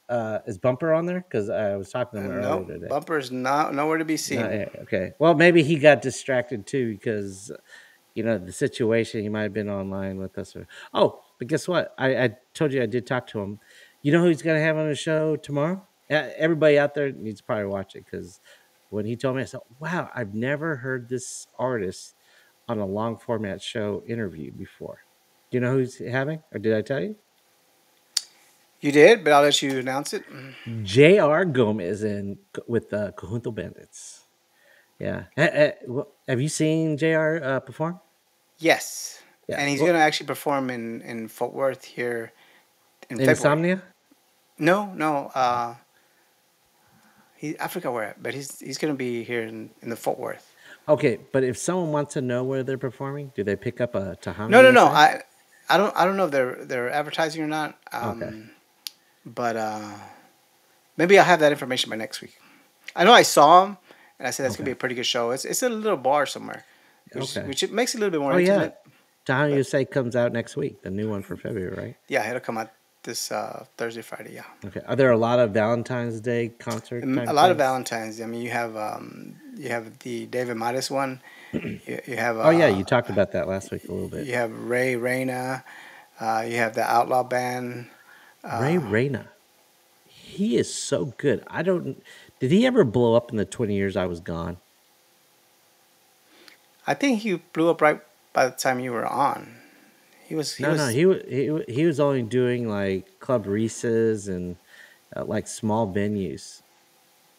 Bumper on there? Because I was talking to him No, earlier today. bumper's not nowhere to be Not seen. yet. Okay. Well, maybe he got distracted too because the situation. He might have been online with us. Oh, but guess what? I told you I did talk to him. You know who he's gonna have on the show tomorrow? Everybody out there needs to probably watch it because when he told me, I said, "Wow, I've never heard this artist on a long format show interview before." Do you know who's having, or did I tell you? You did, but I'll let you announce it. J.R. Gomez and with the Conjunto Bandits. Yeah. Have you seen J.R. Perform? Yes, Yeah. and he's Well, gonna actually perform in Fort Worth here in February. Insomnia. No, no, I forgot where, but he's gonna be here in the Fort Worth. Okay, but if someone wants to know where they're performing, do they pick up a Tejano No, no, no. USA? I don't know if they're advertising or not. Okay. But maybe I'll have that information by next week. I know I saw him, and I said that's gonna Okay. be a pretty good show. It's a little bar somewhere, Okay. which it makes it a little bit more Oh yeah. intimate. Tejano But USA comes out next week, the new one for February, right? yeah, it'll come out this Thursday, Friday. Yeah. Okay. Are there a lot of Valentine's Day concert A type lot of things? Valentines. I mean, you have the David Mattis one. You have Oh yeah, you talked about that last week a little bit. you have Ray Reyna. You have the Outlaw Band. Ray Uh, Reyna. He is so good. I don't did he ever blow up in the 20 years I was gone? I think he blew up right by the time you were on. He No, no, was he was only doing like Club Reese's and like small venues.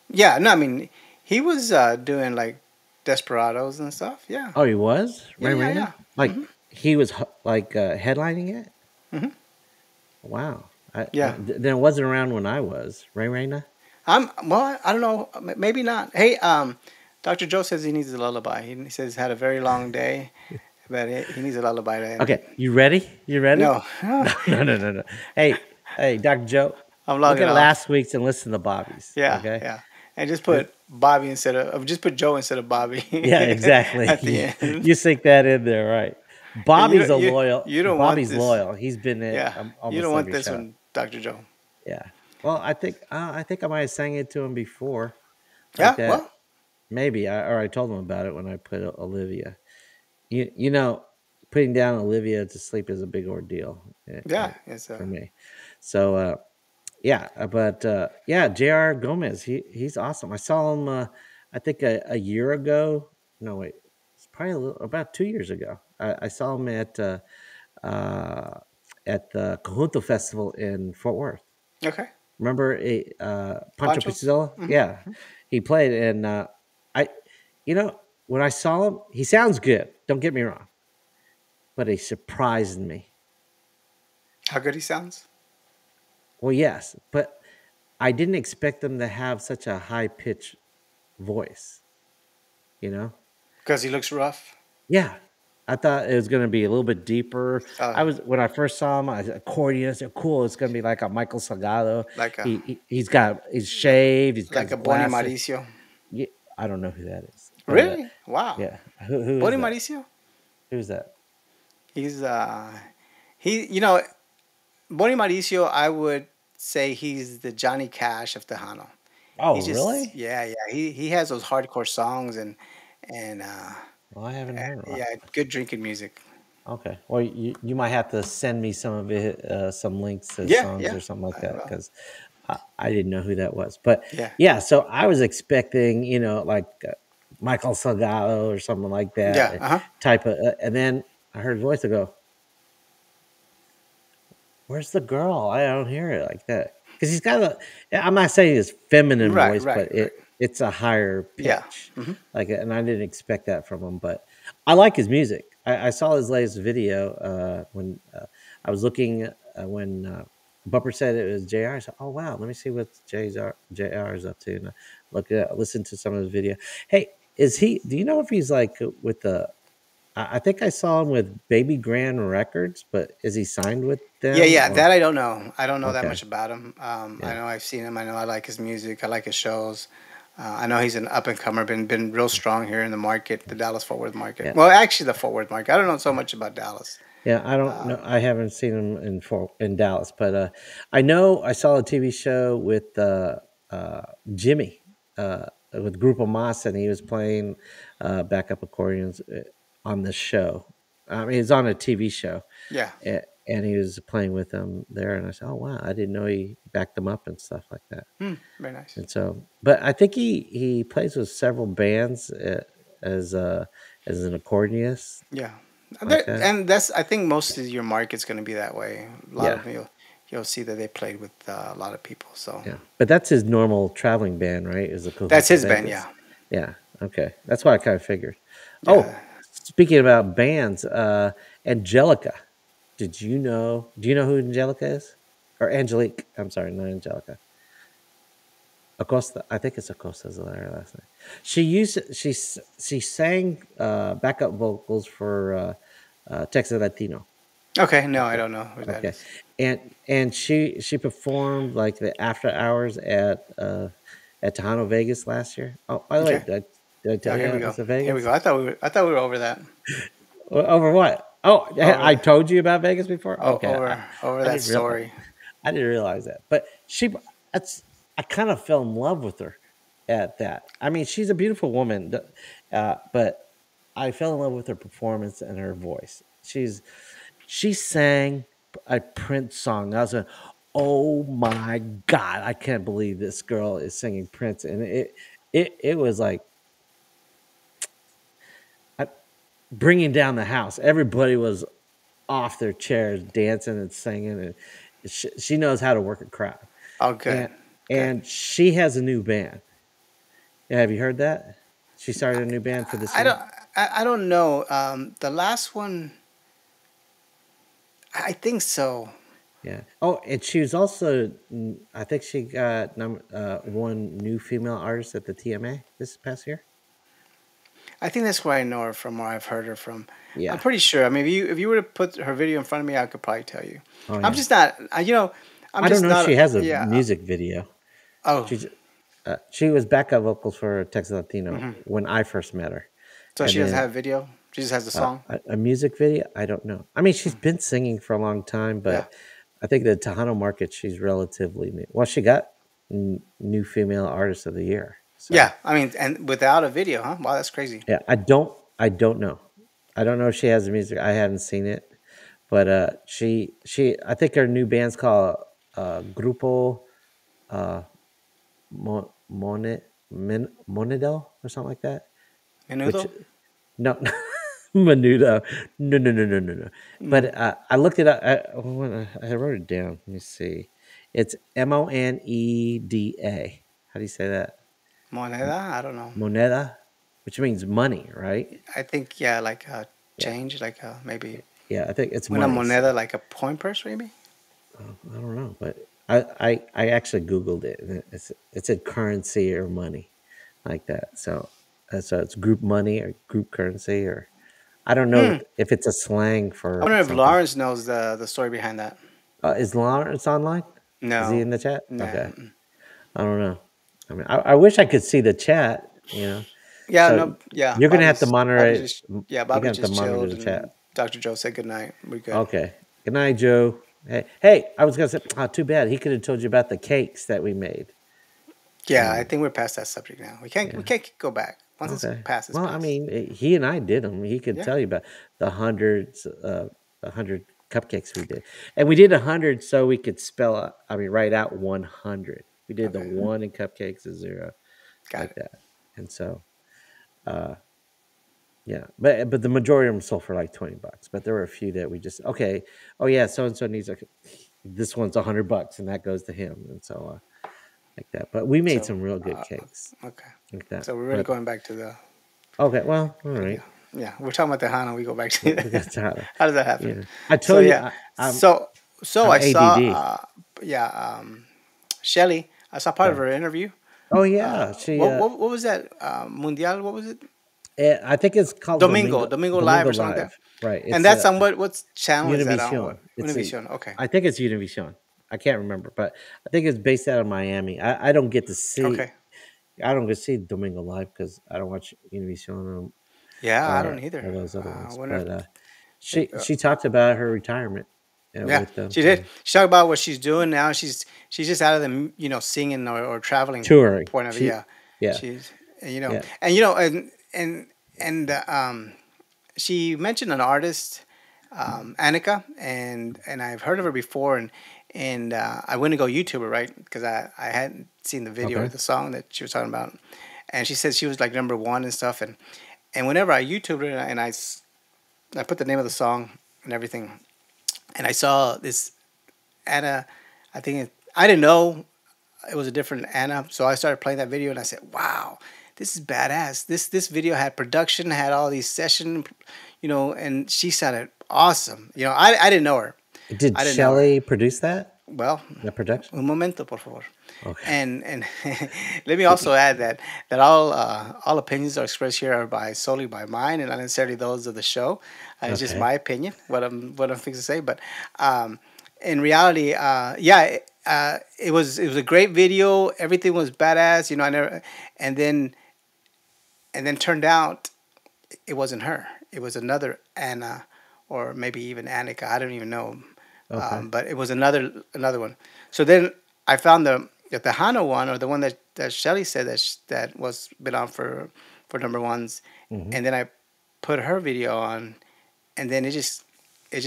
yeah. No, I mean he was doing like Desperados and stuff. Yeah, Oh, he was yeah, Ray yeah, Rayna? yeah. Like he was like headlining it? Hmm. Wow. Yeah. Then it wasn't around when I was Ray Rayna. Well. I don't know. Maybe not. Hey, Dr. Joe says he needs a lullaby. He says he's had a very long day, but he needs a lullaby to end it. Okay, you ready? You ready? No, No, no, no, no, no. Hey, Doctor Joe, I'm look logging at off. last week's and listen to Bobby's. Yeah, Okay. yeah. And just It- put Bobby instead of just put Joe instead of Bobby yeah, exactly. at the end. You sink that in there, right? And Bobby's a loyal. you don't want Bobby's this. loyal. He's been at Yeah, you don't almost want every this show. one, Dr. Joe. Yeah. Well, I think I might have sang it to him before, like Yeah, that. well, Maybe or I told him about it when I put Olivia. You know, putting down Olivia to sleep is a big ordeal yeah, it's for me. So yeah, but yeah, J.R. Gomez, he's awesome. I saw him I think a year ago. No, wait, it's probably about 2 years ago. I saw him uh, at the Conjunto Festival in Fort Worth. okay. Remember Pancho Pancho. Pizzella? Hmm. Yeah, he played, and I, when I saw him, he sounds good. Don't get me wrong, but he surprised me. How good he sounds. Well, yes, but I didn't expect them to have such a high pitched voice. You know? Because he looks rough. Yeah, I thought it was going to be a little bit deeper. I Uh, was when I first saw him, I said, accordion. I said, "Cool, it's going to be like a Michael Salgado." like a He's shaved. He's got like his a Boni glasses. Mauricio. Yeah, I don't know who that is, but Really? Wow. yeah, who is Boni that? Mauricio? Who's that? He's he Boni Mauricio, I would say he's the Johnny Cash of Tejano. Oh, He's just really? yeah, yeah. He has those hardcore songs and Well, I haven't heard of yeah, it. good drinking music. Okay. Well, you might have to send me some of it, some links to Yeah, songs yeah. or something like I that, will. because I didn't know who that was. But Yeah, yeah, so I was expecting, like Michael Salgado or something like that yeah. Uh-huh. type of, and then I heard a voice. I go, "Where's the girl? I don't hear it like that." Because he's got a. Yeah, I'm not saying his feminine Right, voice, right, but right. it's a higher Yeah. pitch, Hmm. and I didn't expect that from him. But I like his music. I saw his latest video when I was looking when Bumper said it was JR. I said, "Oh wow, let me see what JR is up to." And I listen to some of his video. Hey, is he? Do you know if he's like with the I think I saw him with Baby Grand Records, but is he signed with Yeah, them yeah. or That I don't know. I don't know that okay? much about him. I Yeah, know I've seen him. I know I like his music. I like his shows. I know he's an up and comer. Been real strong here in the market, the Dallas Fort Worth market. yeah, Well, actually, the Fort Worth market. I don't know so much about Dallas. yeah. I don't know. I haven't seen him in Dallas, but I know I saw a TV show with uh, Jimmy with Grupo Mas, and he was playing backup accordions on the show. I mean, it's on a TV show, Yeah. and he was playing with them there. And I said, "Oh wow, I didn't know he backed them up and stuff like that." Hmm. Very nice. And so, but I think he plays with several bands as as an accordionist Yeah. like that. And that's I think most of your market's going to be that way. A lot Yeah, of them you'll see that they played with a lot of people. So yeah. But that's his normal traveling band, right? Is the that's Cahoots of his band. Vegas. Yeah. Yeah. Okay, that's what I kind of figured. Yeah. Oh, speaking about bands, Angelica. Did you know? Do you know who Angelica is? Or Angelique? I'm sorry, not Angelica. Acosta. I think it's Acosta's her last name. She sang backup vocals for Texas Latino. Okay. No, I Okay, don't know who that okay, is. and she performed like the after hours at Tejano Vegas last year. Oh, by the way, Okay. did I tell Oh, you here we I go. was at Here we Vegas? go. I thought we were over that. Over what? Oh, I Over told you about Vegas before. Okay, over I that didn't realize. story. I didn't realize that. But that's I kind of fell in love with her at that. I mean, she's a beautiful woman, but I fell in love with her performance and her voice. She sang a Prince song. I was like, oh my god, I can't believe this girl is singing Prince, and it was like uh, bringing down the house. Everybody was off their chairs, dancing and singing, and she knows how to work a crowd. Oh, good. and Good. and she has a new band. Have you heard that? She started a new band for this I year. don't I don't know. The last one I think so. Yeah. Oh, and she was also. I think she got number one new female artist at the TMA this past year. I think that's where I know her from, or I've heard her from. I'm Yeah. pretty sure. I mean, if you were to put her video in front of me, I could probably tell you. Oh I'm yeah. just not. I'm I don't just know if not. she has a Yeah. music video. Oh. She's she was backup vocals for Texas Latino Hmm. when I first met her, So and she doesn't then have video. She just has the song. a music video. I don't know. I mean, she's Mm. been singing for a long time, Yeah. but I think the Tejano market, she's relatively new. Well, she got new female artist of the year. So Yeah. I mean, and without a video, huh? Wow, that's crazy. yeah, I don't know. I don't know if she has the music. I haven't seen it, but I think her new band's called Grupo uh Monedo or something like that. Which Menudo. no Menudo. No. Mm. But I looked it up. I wrote it down. Let me see. It's Moneda. How do you say that? M- Moneda. I don't know. Moneda, which means money, right? I think yeah, like Yeah, change, like maybe yeah. I think it's una money. So moneda, like a coin purse, maybe. I don't know, but I actually Googled it, and it said currency or money like that. So it's group money or group currency, or I don't know Hmm. if it's a slang I for wonder if something. Lawrence knows the story behind that. Is Lawrence online? Is he No. in the chat? No. Okay, I don't know. I mean, I wish I could see the chat. Yeah, So no, yeah. you're gonna have to Bobby's moderate. just yeah, You're Bobby gonna have to just monitor chilled, the chat. and Dr. Joe said good night. We're good. Okay. Good night, Joe. Hey, I was gonna say, too bad he could have told you about the cakes that we made. Yeah, I Um, think we're past that subject now. We yeah. can't go back. Once it's Okay. past, it's Well, I past. mean, he and I did them. He could Yeah. tell you about the hundreds, the 100 cupcakes we did, and we did 100 so we could spell. I mean, write out 100. We did the Okay. one in cupcakes, a zero, Got like it. that, and so, uh, yeah. But the majority of them sold for like $20. But there were a few that we just okay. Oh yeah, so and so needs this one's $100, and that goes to him, and so like that. But we made So, some real good cakes okay. like that. So we're really But going back to the okay, well, all video. right. Yeah, we're talking about Tejano. We go back We to we got Tyler. how does that happen? Yeah, I So told you yeah, I'm so so I'm I saw ADD. yeah Shelly. I saw part of Yeah. her interview. Oh yeah, she. What was that Mundial? What was it? I think it's called Domingo Live Domingo or something like Live. that. Right. And It's that's on what channel is that on? What Univision. It's a. Univision? Okay, I think it's Univision. I can't remember, but I think it's based out of Miami. I don't get to see. okay. I don't get to see Domingo Live because I don't watch Univision Yeah, I don't either. or those other I ones. wonder But if she talked about her retirement yeah, with them she did. She talked about what she's doing now. She's just out of the singing or traveling touring. point of it. She Yeah, yeah she's yeah and she mentioned an artist, Annika, and I've heard of her before, and I went to go YouTube her right because I hadn't seen the video or okay the song that she was talking about, and she said she was like number one and stuff, and whenever I YouTubed her and I put the name of the song and everything, and I saw this Anna, I didn't know it was a different Anna, so I started playing that video and I said, "Wow, this is badass. This video had production, had all these session, and she sounded awesome. I didn't know her. Did I didn't know her. Shelley produce that Well, the production? un momento, por favor. Okay. And let me also add that all opinions are expressed here are by solely by mine and not necessarily those of the show. It's just Okay. my opinion, what I'm fixing to say. But in reality, yeah, it was a great video. Everything was badass. I never, and then turned out it wasn't her. It was another Anna, or maybe even Annika. I don't even know, Okay. but it was another one. So then I found the Tejano one, or the one that Shelly said that was been on for number ones, Hmm. and then I put her video on, and then it just a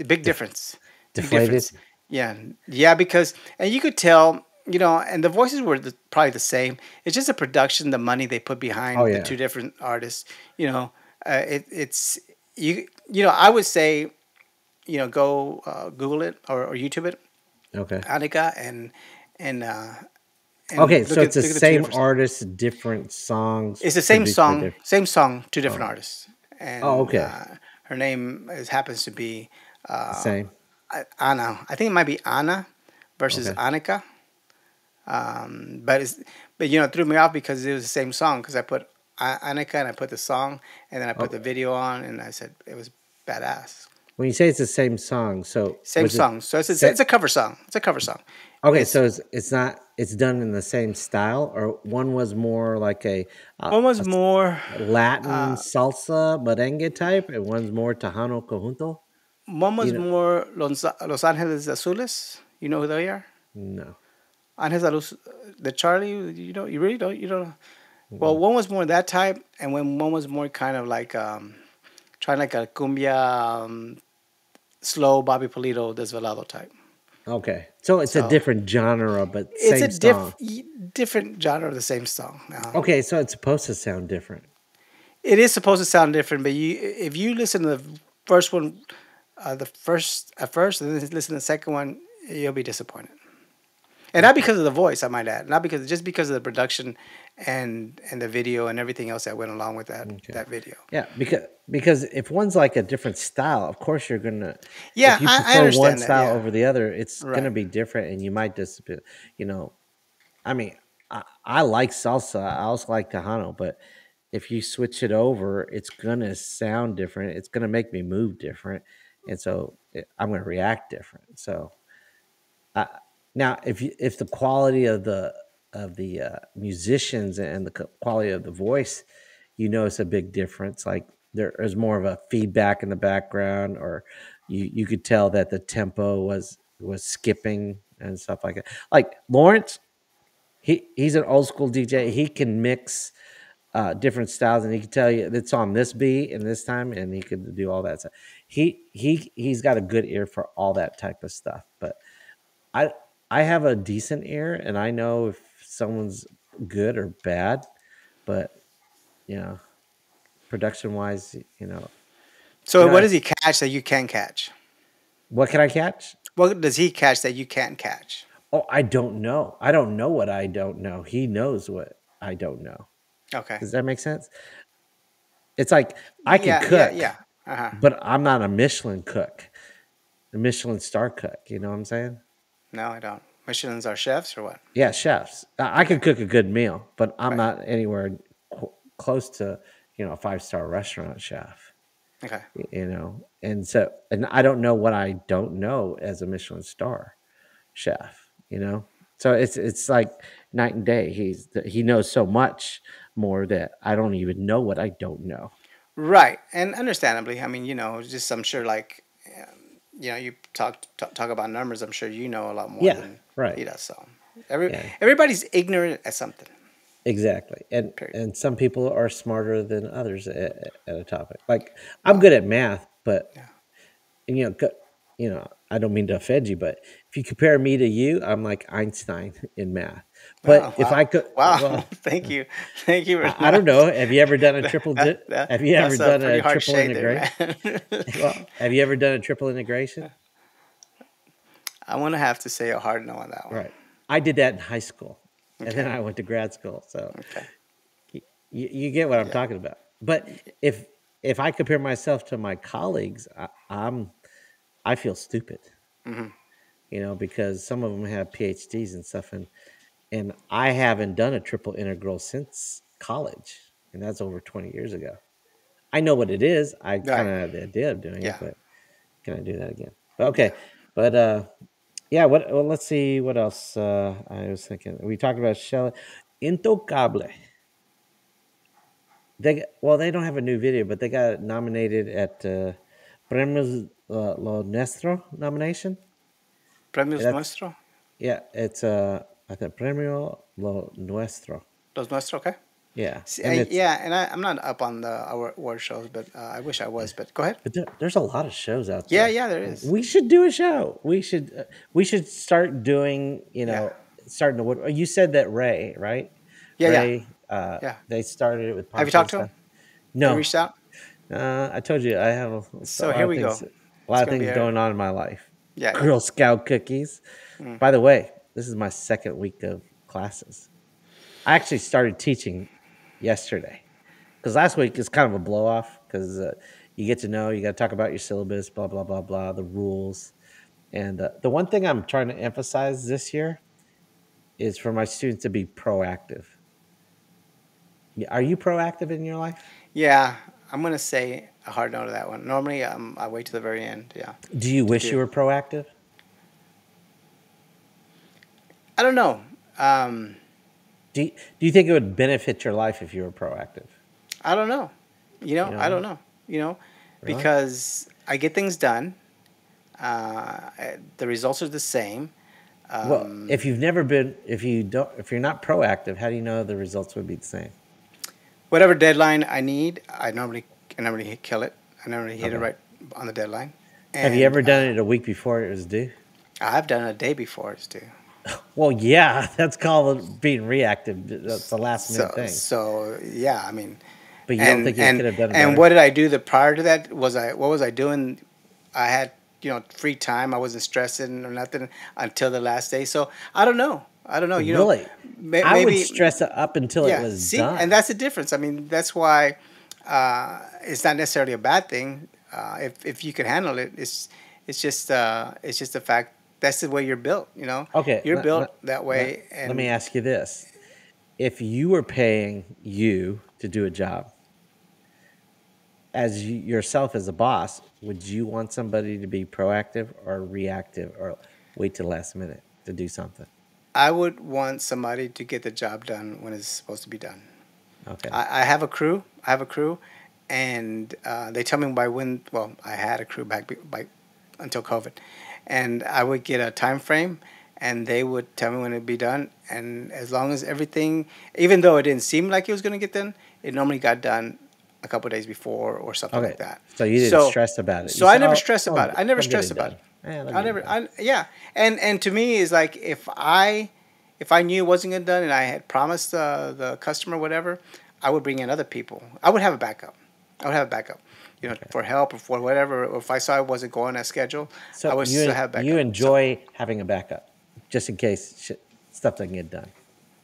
big Def- difference, big deflated. difference. Yeah, yeah, because and you could tell. And the voices were probably the same. It's just the production, the money they put Oh behind the yeah. two different artists. It's I would say go Google it or YouTube it, Okay. Annika, and uh, Okay. and So it's the look at the two same different. artist, different songs It's the produced by different. same song, two different Oh. artists, Oh. and Okay. her name happens to be The uh, same. Anna. I think it might be Anna versus Okay. Annika. But it threw me off because it was the same song. Because I put Annika and I put the song and then I put Oh. the video on and I said it was badass. When you say it's the same song, so Same was it song, so it's set? a cover song. It's a cover song. Okay. It's So it's not. It's done in the same style, or one was more like one was a more Latin salsa merengue type, and one's more Tejano conjunto. You know, Los Angeles Azules. You know who they are? no. Angeles Azules, the Charlie. You really don't. You don't. Well, Mm-mm. one was more that type, and when one was more kind of like trying like a cumbia, slow Bobby Polito desvelado type. Okay, so it's a So different genre, but it's a same song. different genre of the same song. Okay, so it's supposed to sound different. It is supposed to sound different, but if you listen to the first one, at first, and then listen to the second one, you'll be disappointed. And not Okay. because of the voice, I might add, not because of the production and the video and everything else that went along with Okay. that video. Yeah, because if one's like a different style, of course you're gonna. Yeah, If you I prefer one understand that. style Yeah, over the other, it's gonna right. be different, and you might disappear. You know, I mean, I like salsa. I also like Tejano, but if you switch it over, it's gonna sound different. It's gonna make me move different, and so I'm gonna react different. So I, now, if the quality of the musicians and the quality of the voice, you notice a big difference. Like there is more of a feedback in the background, or you could tell that the tempo was skipping and stuff like that. Like Lawrence. He's an old school DJ. He can mix different styles, and he can tell you it's on this beat and this time, and he could do all that stuff. He's got a good ear for all that type of stuff. But I I have a decent ear, and I know if someone's good or bad. But you know, production wise, So what I does he catch that you can catch? what can I catch? What does he catch that you can't catch? Oh, I don't know. I don't know what I don't know. He knows what I don't know. Okay. Does that make sense? It's like I can Yeah, yeah, cook, yeah. Uh huh. but I'm not a Michelin cook, a Michelin star cook. You know what I'm saying? No, I don't. Michelin's are chefs or what? Yeah, chefs. I Okay. can cook a good meal, but I'm Right. not anywhere close to a 5-star restaurant chef. Okay. And I don't know what I don't know as a Michelin star chef. So it's like night and day. He knows so much more that I don't even know what I don't know. Right, and understandably, I mean, just I'm sure, like, you talk about numbers. I'm sure you know a lot more Yeah, than he right. does. So every Yeah, everybody's ignorant at something. exactly. And Period. and some people are smarter than others at a topic. Like I'm Well, good at math, but yeah. and, I don't mean to offend you, but if you compare me to you, I'm like Einstein in math. But Oh, if wow, I could, wow. well, Thank you very I don't know. much. Have you ever done a triple? Have you ever That's a done pretty a harsh triple shade there, integration? man. Well, have you ever done a triple integration? I want to have to say a hard no on that one. Right. I did that in high school, and then Okay. I went to grad school. So Okay. you get what I'm Yeah. talking about. But if if I compare myself to my colleagues, I feel stupid, Hmm. because some of them have PhDs and stuff, and I haven't done a triple integral since college, and that's over 20 years ago. I know what it is. I kind Right. of have the idea of doing it, Yeah. but can I do that again? But Yeah. okay, but yeah. Well, let's see what else. I was thinking. We talked about Shell Intocable. They don't have a new video, but they got nominated at Premios Lo Nuestro nomination. Premios That's nuestro. Yeah, it's I think Premio Lo Nuestro. Los nuestro. Okay. Yeah, See, and it's yeah, and I'm not up on the our award shows, but I wish I was. But go ahead. but there's a lot of shows out Yeah, there. yeah, there is. We should do a show. We should start doing. Yeah, Starting to. You said that Ray, right? yeah, yeah, Ray. yeah. They started it with Have you podcast talked to him? stuff. Have you No, reached out? I told you I have a So lot here of we things. go. A It's lot of gonna be things a going on in my life. yeah, yeah. Girl Scout cookies. Mm. By the way, this is my second week of classes. I actually started teaching yesterday because last week is kind of a blow off because you get to know, you got to talk about your syllabus, blah blah blah blah, the rules, and the one thing I'm trying to emphasize this year is for my students to be proactive. Are you proactive in your life? Yeah, I'm gonna say a hard no to that one. Normally, I wait to the very end. Yeah, Do you to wish you do. were proactive? I don't know. Um, Do you think it would benefit your life if you were proactive? I don't know. You I don't don't know, know. really? Because I get things done. The results are the same. Well, Um, if you've never been, if you're not proactive, how do you know the results would be the same? Whatever deadline I need, I normally kill it. I normally hit it Okay. right on the deadline, Have you and ever done it a week before it was due? I've done it a day before it's due. Well, yeah, that's called being reactive. That's a last minute thing. So yeah, I mean, But you don't and think you and could have done it and better? what did I do the prior to that? What was I doing? I had free time. I wasn't stressing or nothing until the last day. So I don't know. I don't know. Really? I would Maybe stress it up until it yeah. was See, and done. that's the difference. I mean, that's why it's not necessarily a bad thing if you can handle it. It's just the fact that's the way you're built. Okay, You're built that let, way, let me and ask you this. If you were paying you to do a job as yourself as a boss, would you want somebody to be proactive or reactive or wait till the last minute to do something? I would want somebody to get the job done when it's supposed to be done. Okay. I have a crew. I have a crew, and they tell me by when. Well, I had a crew back by until COVID, and I would get a time frame, and they would tell me when it'd be done. And as long as everything, even though it didn't seem like it was going to get done, it normally got done a couple of days before or something Okay. like that. So you didn't So, stress about it. You so I said, never "Oh, stress about it. I never they'll get stress it about done. it. Yeah, they'll I get it never, done." yeah. And to me, it's like if I knew it wasn't getting done and I had promised the customer whatever, I would bring in other people. I would have a backup. I would have a backup, Okay. for help or for whatever. Or if I saw it wasn't going as scheduled, I So would still have you backup. So, enjoy having a backup just in case stuff doesn't get done.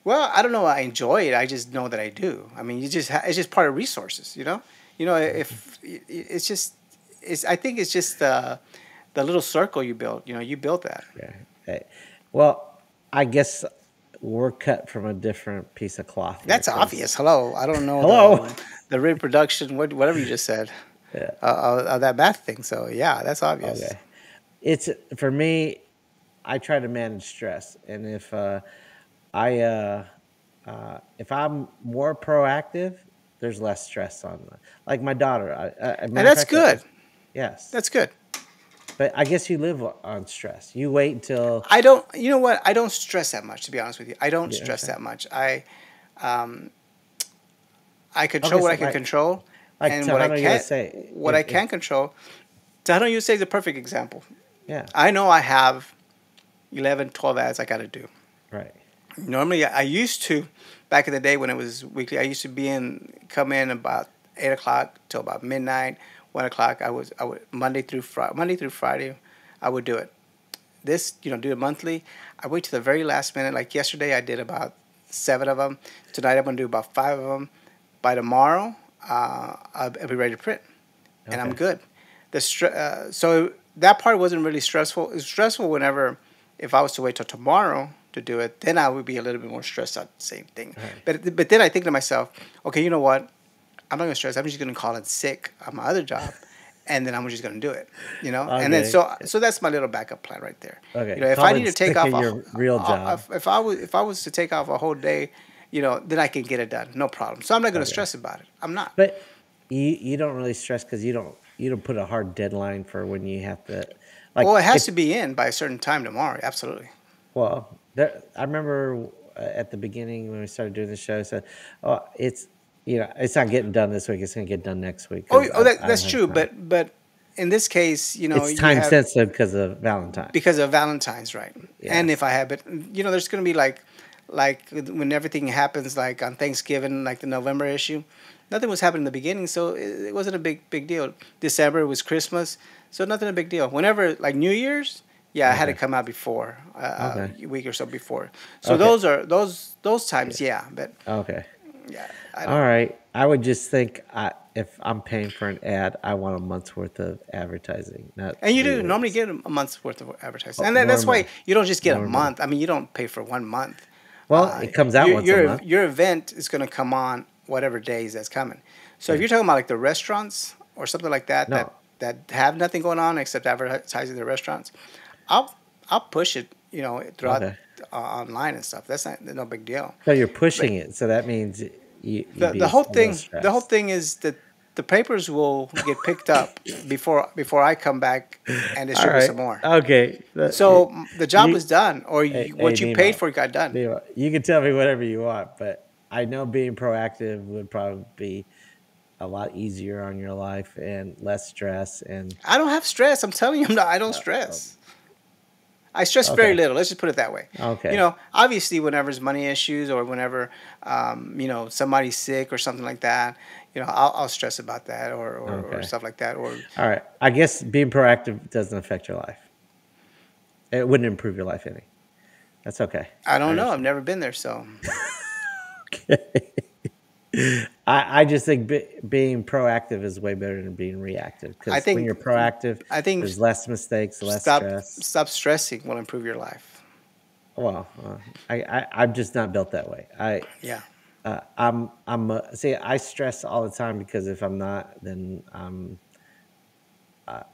well, I don't know. I enjoy it. I just know that I do. I mean, it's just part of resources. If it's just it's I think it's just the little circle you built. You built that. Yeah. Hey. Well, I guess we're cut from a different piece of cloth here That's because obvious. Hello, I don't know hello. the reproduction, whatever you just said, Yeah. of that math thing. So yeah, that's obvious. Okay. It's for me. I try to manage stress, and I if I'm more proactive, there's less stress on like my daughter. And Matter of that's fact, good. yes, That's good. but I guess you live on stress. You wait until I don't. You know what? I don't stress that much. To be honest with you, I don't yeah, stress okay, that much. I okay. control what So I can control, like and what I Tejano can't USA, what I can control. Tejano USA is a perfect example. yeah, I know I have 11, 12 ads I got to do. right, Normally, I used to, back in the day when it was weekly, I used to come in about 8 o'clock till about midnight, 1 o'clock. I would Monday through Friday, I would do it. This, do it monthly. I wait to the very last minute. Like yesterday, I did about 7 of them. Tonight, I'm gonna do about 5 of them. By tomorrow, I'll be ready to print, and I'm okay, good. So that part wasn't really stressful. It's stressful whenever, if I was to wait till tomorrow to do it, then I would be a little bit more stressed out. The same thing. all right, But then I think to myself, okay, you know what? I'm not gonna stress. I'm just gonna call in sick on my other job, and then I'm just gonna do it. And then okay, so that's my little backup plan right there. okay. If I Call need in to take sick off of your real job. if I was to take off a whole day, then I can get it done, no problem. So I'm not gonna Okay, stress about it. I'm not. but you don't really stress because you don't put a hard deadline for when you have to like Well, it has if to be in by a certain time tomorrow. Absolutely. well, I remember at the beginning when we started doing the show, I said, "Oh, it's not getting done this week. It's going to get done next week because I don't That's have true. time." But in this case, It's you time have sensitive because of Valentine's. because of Valentine's, right? And if Yes. I have it, there's going to be like when everything happens, like on Thanksgiving, like the November issue, nothing was happening in the beginning, so it wasn't a big deal. December was Christmas, so nothing a big deal. Whenever like New Year's, yeah, I had to Okay. come out before Okay. a week or so before. So Okay. those times, Yeah. yeah, but Okay. yeah, I All don't. right. I would just think if I'm paying for an ad, I want a month's worth of advertising, not And you three do normally weeks. get a month's worth of advertising, Well, and that's why normally, you don't just get a normally. month. I mean, you don't pay for 1 month. Well, it comes out once a month. Your event is going to come on whatever days that's coming. So if Yeah. you're talking about like the restaurants or something like that No. that have nothing going on except advertising the restaurants, I'll I'll push it, throughout Okay. online and stuff. That's no big deal. So you're But pushing it. So that means you'd be the whole a little thing the whole stressed. thing is that the papers will get picked up before I come back and All distribute right. some more. Okay. So the job You, is done, or hey, what you paid Nemo, for got done. Nemo, you can tell me whatever you want, but I know being proactive would probably be a lot easier on your life and less stress. And I don't have stress. I'm telling you, I don't uh, stress. I stress very okay, little. Let's just put it that way. okay, Obviously, whenever there's money issues or whenever, somebody's sick or something like that, I'll stress about that or okay. stuff like that. Or All right. I guess being proactive doesn't affect your life. It wouldn't improve your life any. That's okay. I I don't know. I've understand. never been there, so Okay. I just think being proactive is way better than being reactive I because when think you're proactive, I think there's less mistakes, less stop stress. stop stressing will improve your life. Well, I'm just not built that way. Yeah. See, I stress all the time because if I'm not, then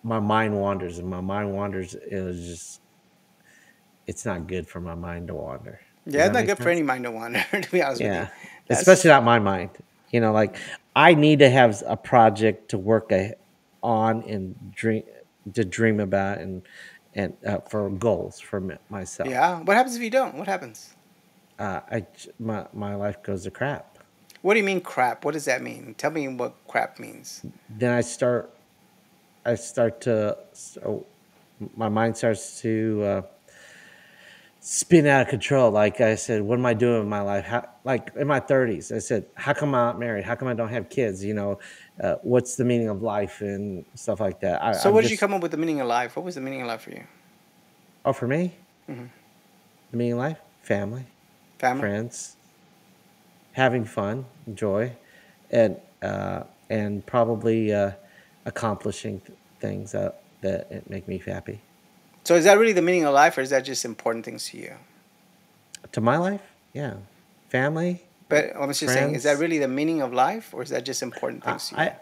my mind wanders, and my mind wanders. It's not good for my mind to wander. Does Yeah, it's that not make good for sense? any mind to wander, to be honest with you. Yeah, especially That's not my mind. Like I need to have a project to work on and dream about, and for goals for myself. Yeah. What happens if you don't? What happens? My life goes to crap. What do you mean crap? What does that mean? Tell me what crap means. Then I start to so my mind starts to spin out of control. Like I said, what am I doing with my life? How, like in my 30s, I said, how come I'm not married? How come I don't have kids? What's the meaning of life and stuff like that. So, I'm what did you just, come up with the meaning of life? What was the meaning of life for you? oh, for me, Hmm. the meaning of life, family, Family. friends, having fun, joy, and probably accomplishing things that make me happy. So, is that really the meaning of life, or is that just important things to you? To my life, yeah, family, But I was just saying, is that friends. really the meaning of life, or is that just important I things to you? I,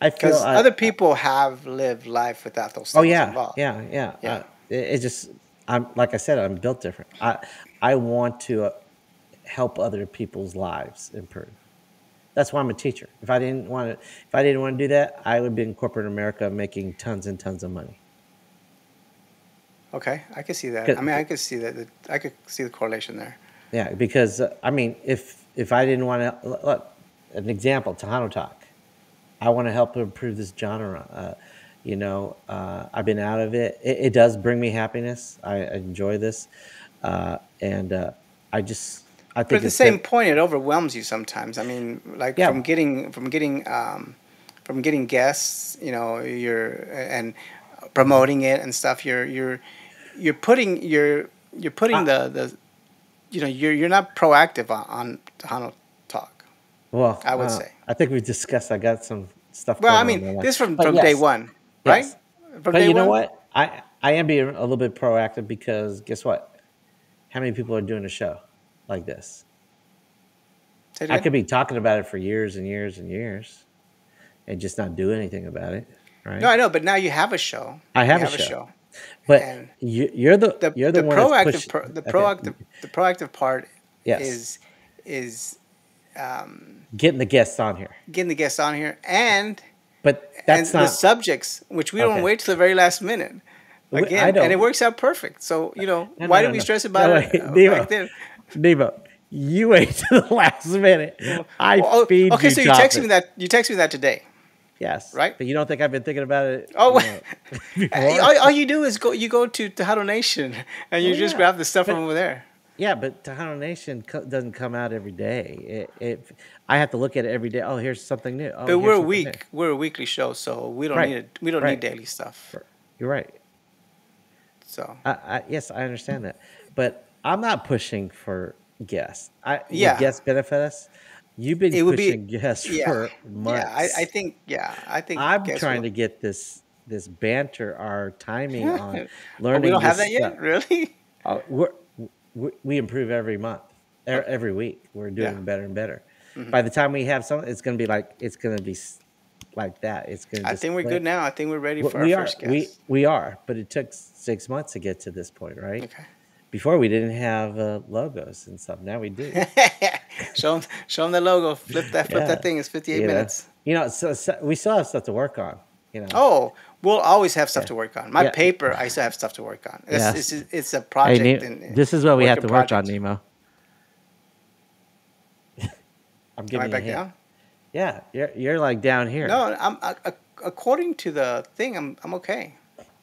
I feel Because other people have lived life without those oh things yeah, involved. yeah, yeah. Yeah. It just I'm like I said, I'm built different. I want to help other people's lives improve. That's why I'm a teacher. If I didn't want to do that, I would be in corporate America making tons and tons of money. Okay, I could see that. I 'Cause- mean, I could see that. I could see the correlation there. Yeah, because I mean, if I didn't want to look, an example, Tejano talk. I want to help improve this genre. I've been out of it. It does bring me happiness. I enjoy this, and I just I But think at the it's same good. point, it overwhelms you sometimes. I mean, like Yeah, from getting guests, you're and promoting it and stuff. You're putting you're putting I, the you're not proactive on Tejano talk. well, I would say. I think we discussed. I got some stuff Well, going I on in mean, my life, this from but day yes, one, right? yes. From But day you know one. what? I am being a little bit proactive because guess what? How many people are doing a show like this? Say it I again. could be talking about it for years and years and years and just not do anything about it, No, right? I know, but now you have a show. I You have a have a show, show, but and you're the the one that's proactive pushing. pro- the Okay, proactive the proactive part yes, is is getting the guests on here, getting the guests on here but that's and the not subjects, which we don't okay. wait till the very last minute. I Again, and it don't. works out perfect. So No, why no, did no, we no, stress about no. it Wait, back Nemo, then? Nemo, you wait to the last minute. Well, I well, oh, feed okay. you So topics. you texted me that today, Yes, right? but you don't think I've been thinking about it, Oh, before? all you do is go to Huddle Nation and you Well, just yeah, grab the stuff from but over there. yeah, but Tejano Nation doesn't come out every day. I have to look at it every day. Oh, here's something new. Oh, But here's something new. we're a weekly show, so Right, we don't need right. daily stuff. You're right. So Yes, I understand that, but I'm not pushing for guests. Would yeah, guests benefit us? You've been it would be pushing guests yeah, for months. I think I'm guess trying what? to get this banter, our timing on Oh, we learning don't have this that stuff. yet, really? Uh, we improve every month, Okay, every week. We're yeah. doing better and better. Hmm. By the time we have something, it's gonna be like that. It's gonna I just think we're good click. now. I think we're ready for our We are first guest. we are, but it took 6 months to get to this point, right? Okay. Before we didn't have logos and stuff. Now we do. Show them the logo. Flip Yeah, that thing. It's 58 you know, minutes. so we still have stuff to work on. Oh, we'll always have stuff Yeah, to work on. My yeah, paper, I still have stuff to work on. yes. It's a Hey, project and this is what we work have in to work on, project. Nemo. I'm Am I giving you a back hint. down? Yeah, you're like down here. No, according to the thing, I'm okay.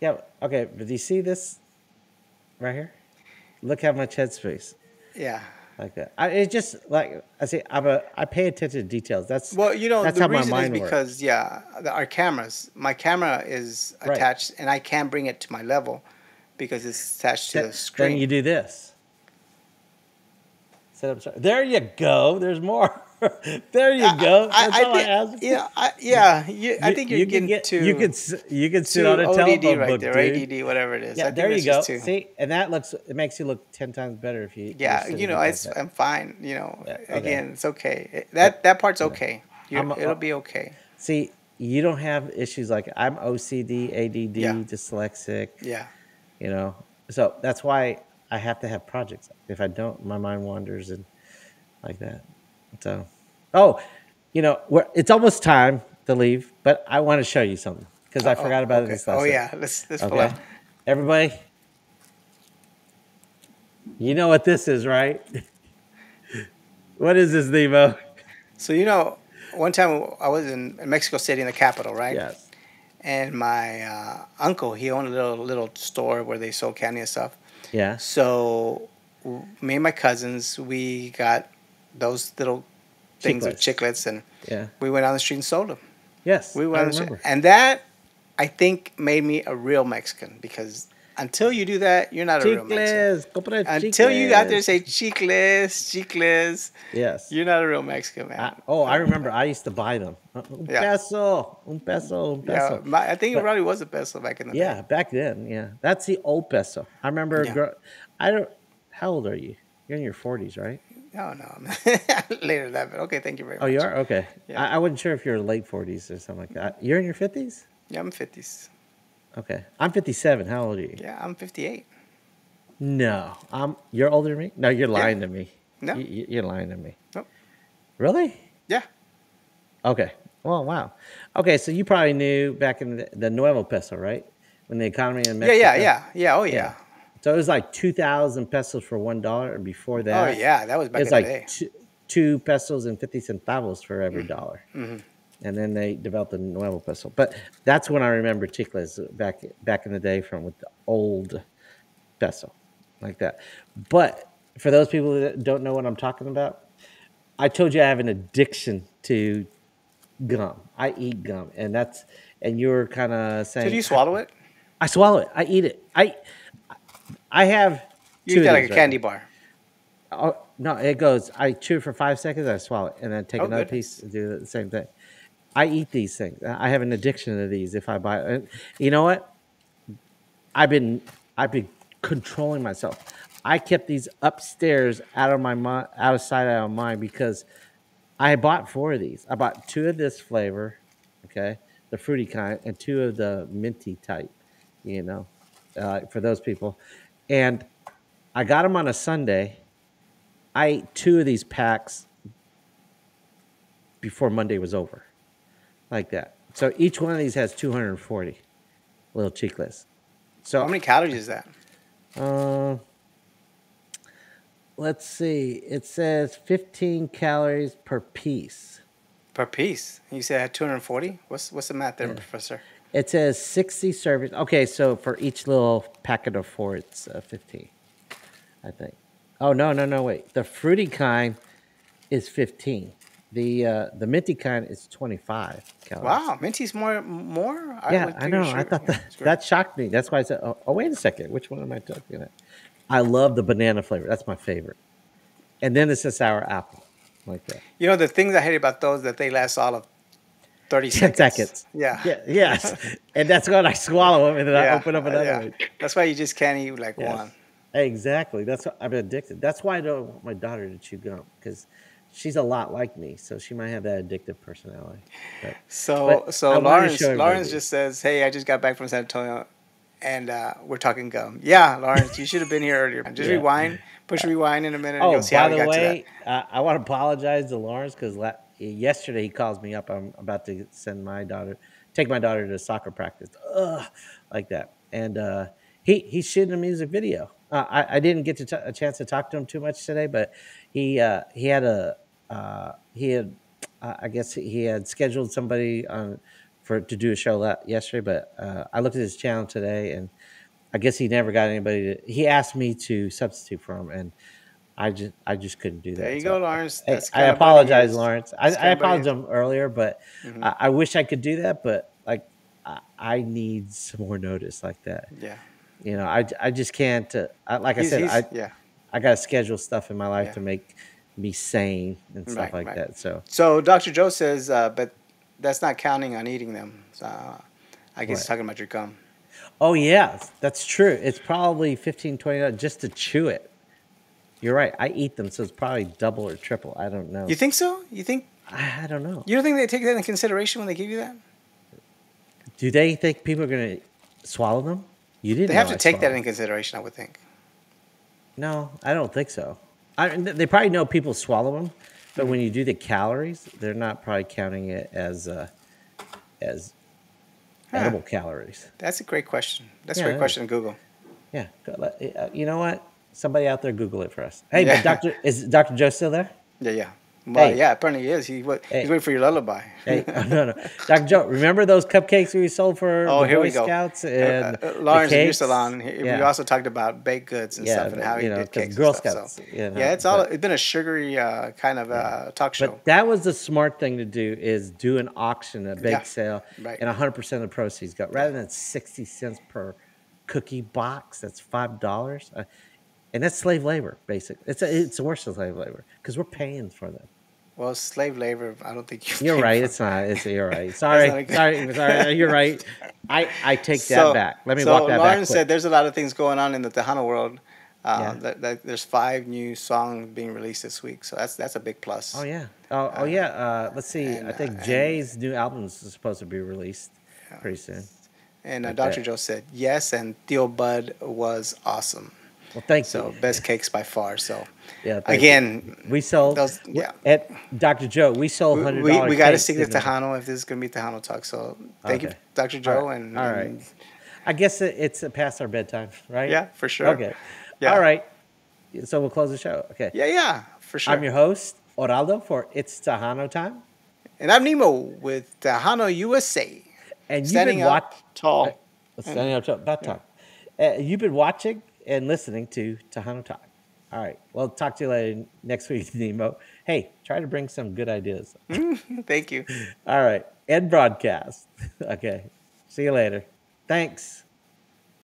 Yeah, okay, but do you see this right here? Look how much headspace Yeah. like that. It's just like I say. I pay attention to details. Well, That's the how my reason is mind because works. yeah, our cameras. My camera is Right. attached, and I can't bring it to my level because it's attached to the Then you screen. do this. Set up. There you go. There's more. There you go. That's I all I think asked. I think you're You can getting get too you can sit on too a ODD telephone right book, there, dude. ADD, whatever it is. Yeah, I think there you that's just go. too. See, and it makes you look 10 times better if you're Yeah, sitting up like that. I'm fine. Yeah. Okay. Again, it's okay. But That part's you know, okay. I'm It'll be okay. see. You don't have issues like I'm OCD, Yeah, ADD, dyslexic. yeah. You know, so that's why I have to have projects. If I don't, my mind wanders and like that. So, oh, it's almost time to leave, but I want to show you something because I forgot about it in Okay. this Oh last minute. yeah. Let's pull Okay, out. everybody, You know what this is, right? What is this, Nemo? So one time I was in Mexico City, in the capital, right? Yes. And my uncle, he owned a little store where they sold candy and stuff. Yeah. So me and my cousins, we got those little things with Chiclets. chiclets, and Yeah. we went on the street and sold them. Yes, We I went on the street, remember. and that I think made me a real Mexican, because until you do that, you're not a real Mexican. Chicles. Compra Until you out there chicles. say chicles, chicles, Yes. you're not a real Mexican, man. I remember I used to buy them. Un Yeah, peso, un peso, un yeah. peso. I think it But probably was a peso back in the day. yeah, back then, yeah. That's the old peso. I remember, Yeah. I don't, how old are you? You're in your 40s, right? Oh no, later than that. But okay, thank you very Oh, you much. are? Okay. Yeah, I wasn't sure if you're late 40s or something like that. You're in your 50s? yeah. I'm 50s. Okay. I'm 57. How old are you? Yeah, I'm 58. No. You're older than me? No, you're Yeah. lying to me. No. You're lying to me. Nope. Really? Yeah. Okay. Well, wow. Okay, so you probably knew back in the Nuevo peso, right? When the economy in Yeah. Yeah. Mexico. Yeah. Yeah. Oh Yeah. yeah. So it was like 2,000 pesos for $1. And before Oh that, yeah. That was back it's in the like day. two pesos and 50 centavos for every dollar. Mm-hmm. And then they developed the Nuevo peso. But that's when I remember chicles back in the day from with the old peso, like that. But for those people that don't know what I'm talking about, I told you I have an addiction to gum. I eat gum, and you were kind of So do saying you swallow it? I swallow it. I eat it. I have You eat two of that like these a right candy now. bar. Oh, no, it goes. I chew for 5 seconds. I swallow it, and then take Oh another piece goodness. and do the same thing. I eat these things. I have an addiction to these. If I buy, you know what? I've been I've been controlling myself. I kept these upstairs out of my mind, out of sight, out of mind, because I bought four of these. I bought two of this flavor, okay, the fruity kind, and two of the minty type. You know, for those people, and I got them on a Sunday. I ate two of these packs before Monday was over, like that. So each one of these has 240 little chiclets. How So many calories is that uh, let's see. It says 15 calories per piece. per piece? You said I had 240. What's the math there, Yeah. Professor? It says 60 servings. Okay, so for each little packet of four, it's 15, I think. Oh, no, no, no, wait. The fruity kind is 15. The minty kind is 25 calories. Wow, minty's more. I Yeah, would I figure know. I sugar. thought Yeah, that sugar. that shocked me. That's why I said, oh, wait a second. Which one am I talking about? I love the banana flavor. That's my favorite. And then it's a sour apple, like that. The things I hate about those, that they last all of 30 10 seconds. seconds. Yeah. Yeah, yes. And that's when I swallow them and then I Yeah. open up another Yeah. one. That's why you just can't eat like one. Yes. Exactly. That's what I'm addicted. That's why I don't want my daughter to chew gum, because she's a lot like me. So she might have that addictive personality. So But so I wanted to show Lawrence everybody Lawrence just these. says, "Hey, I just got back from San Antonio, and we're talking gum." Yeah, Lawrence, you should have been here earlier, man. Just Yeah. rewind, push rewind in a minute, and Oh, you'll see how by we the got to that. way, I want to apologize to Lawrence because yesterday he calls me up. I'm about to take my daughter to soccer practice, ugh, like that, and he's shooting a music video. I didn't get a chance to talk to him too much today, but he had he had I guess he had scheduled somebody to do a show yesterday, but I looked at his channel today, and I guess he never got anybody to. He asked me to substitute for him, and I just couldn't do There that. you So go, Lawrence. hey, That's the I kind of buddy he apologize, is. Lawrence. That's the I kind of buddy he apologized is. to him earlier, but Hmm. I wish I could do that. But like I need some more notice like that. Yeah, I just can't. Like I said, he's yeah, I got to schedule stuff in my life yeah. to make me sane and stuff Right, like right. that. So So Dr. Joe says, but that's not counting on eating them. So I guess he's right. talking about your gum. Oh yeah, that's true. It's probably 15, $20 just to chew it. You're right. I eat them, so it's probably double or triple. I don't You know. think so? I don't know. You don't think they take that into consideration when they give you that? Do they think people are going to swallow them? You They didn't have know to I take that swallowed. into consideration, I would think. No, I don't think so. They probably know people swallow them, but Mhm. when you do the calories, they're not probably counting it as Huh. edible calories. That's a great question. That's a Yeah, great it is. question to Google. Yeah. You know what? Somebody out there, Google it for us. Hey, but Yeah. Dr. Joe still there? Yeah, yeah. Well, Hey, yeah, apparently he is. He's hey, waiting for your lullaby. hey, oh, no, no, Dr. Joe. Remember those cupcakes we sold for Oh, the here Boy we go. Scouts and the Lawrence, in your cakes? salon, we Yeah, also talked about baked goods and yeah, stuff and how he did because cakes and Girl stuff. So, Scouts, yeah, but it's been a sugary kind of yeah. talk show. But that was the smart thing to do is do an auction, a Yeah, bake sale, right. and 100% of the proceeds go Yeah. rather than 60 cents per cookie box. That's $5, and that's slave labor. Basically, it's worse than slave labor because we're paying for them. Well, slave labor, I don't think you You're pay right. for. It's not. It's you're right. That's Sorry, not a good. sorry, sorry. You're right. I take that So, back. Let me so walk that back Lauren quick. said there's a lot of things going on in the Tejano world. Yeah. There's 5 new songs being released this week, so that's a big Oh plus. yeah. Oh yeah. Let's see. I And think and Jay's new album is supposed to be released pretty soon. But Dr. Joe said yes, and Theo Bud was awesome. well, thank you. So best cakes by far. So Yeah, thank you. again, We sold those yeah. at Dr. Joe. We sold $100 We got to cakes. stick to Didn't we? Tejano if this is gonna be Tejano talk. So thank you, Okay. Dr. All right. Joe, All right. and I guess it's past our bedtime, right? yeah, for sure. Okay. All Yeah, right. So we'll close the show. Okay. yeah, yeah, for I'm sure. your host, Oraldo, for It's Tejano Time. And I'm Nemo with Tejano USA, And you've been standing up tall. And standing up to about yeah. time. You've been watching and listening to Tejano Time. All right. Well, talk to you later next week, Nemo. Hey, try to bring some good ideas. Thank you. All right. End broadcast. Okay. See you later. Thanks.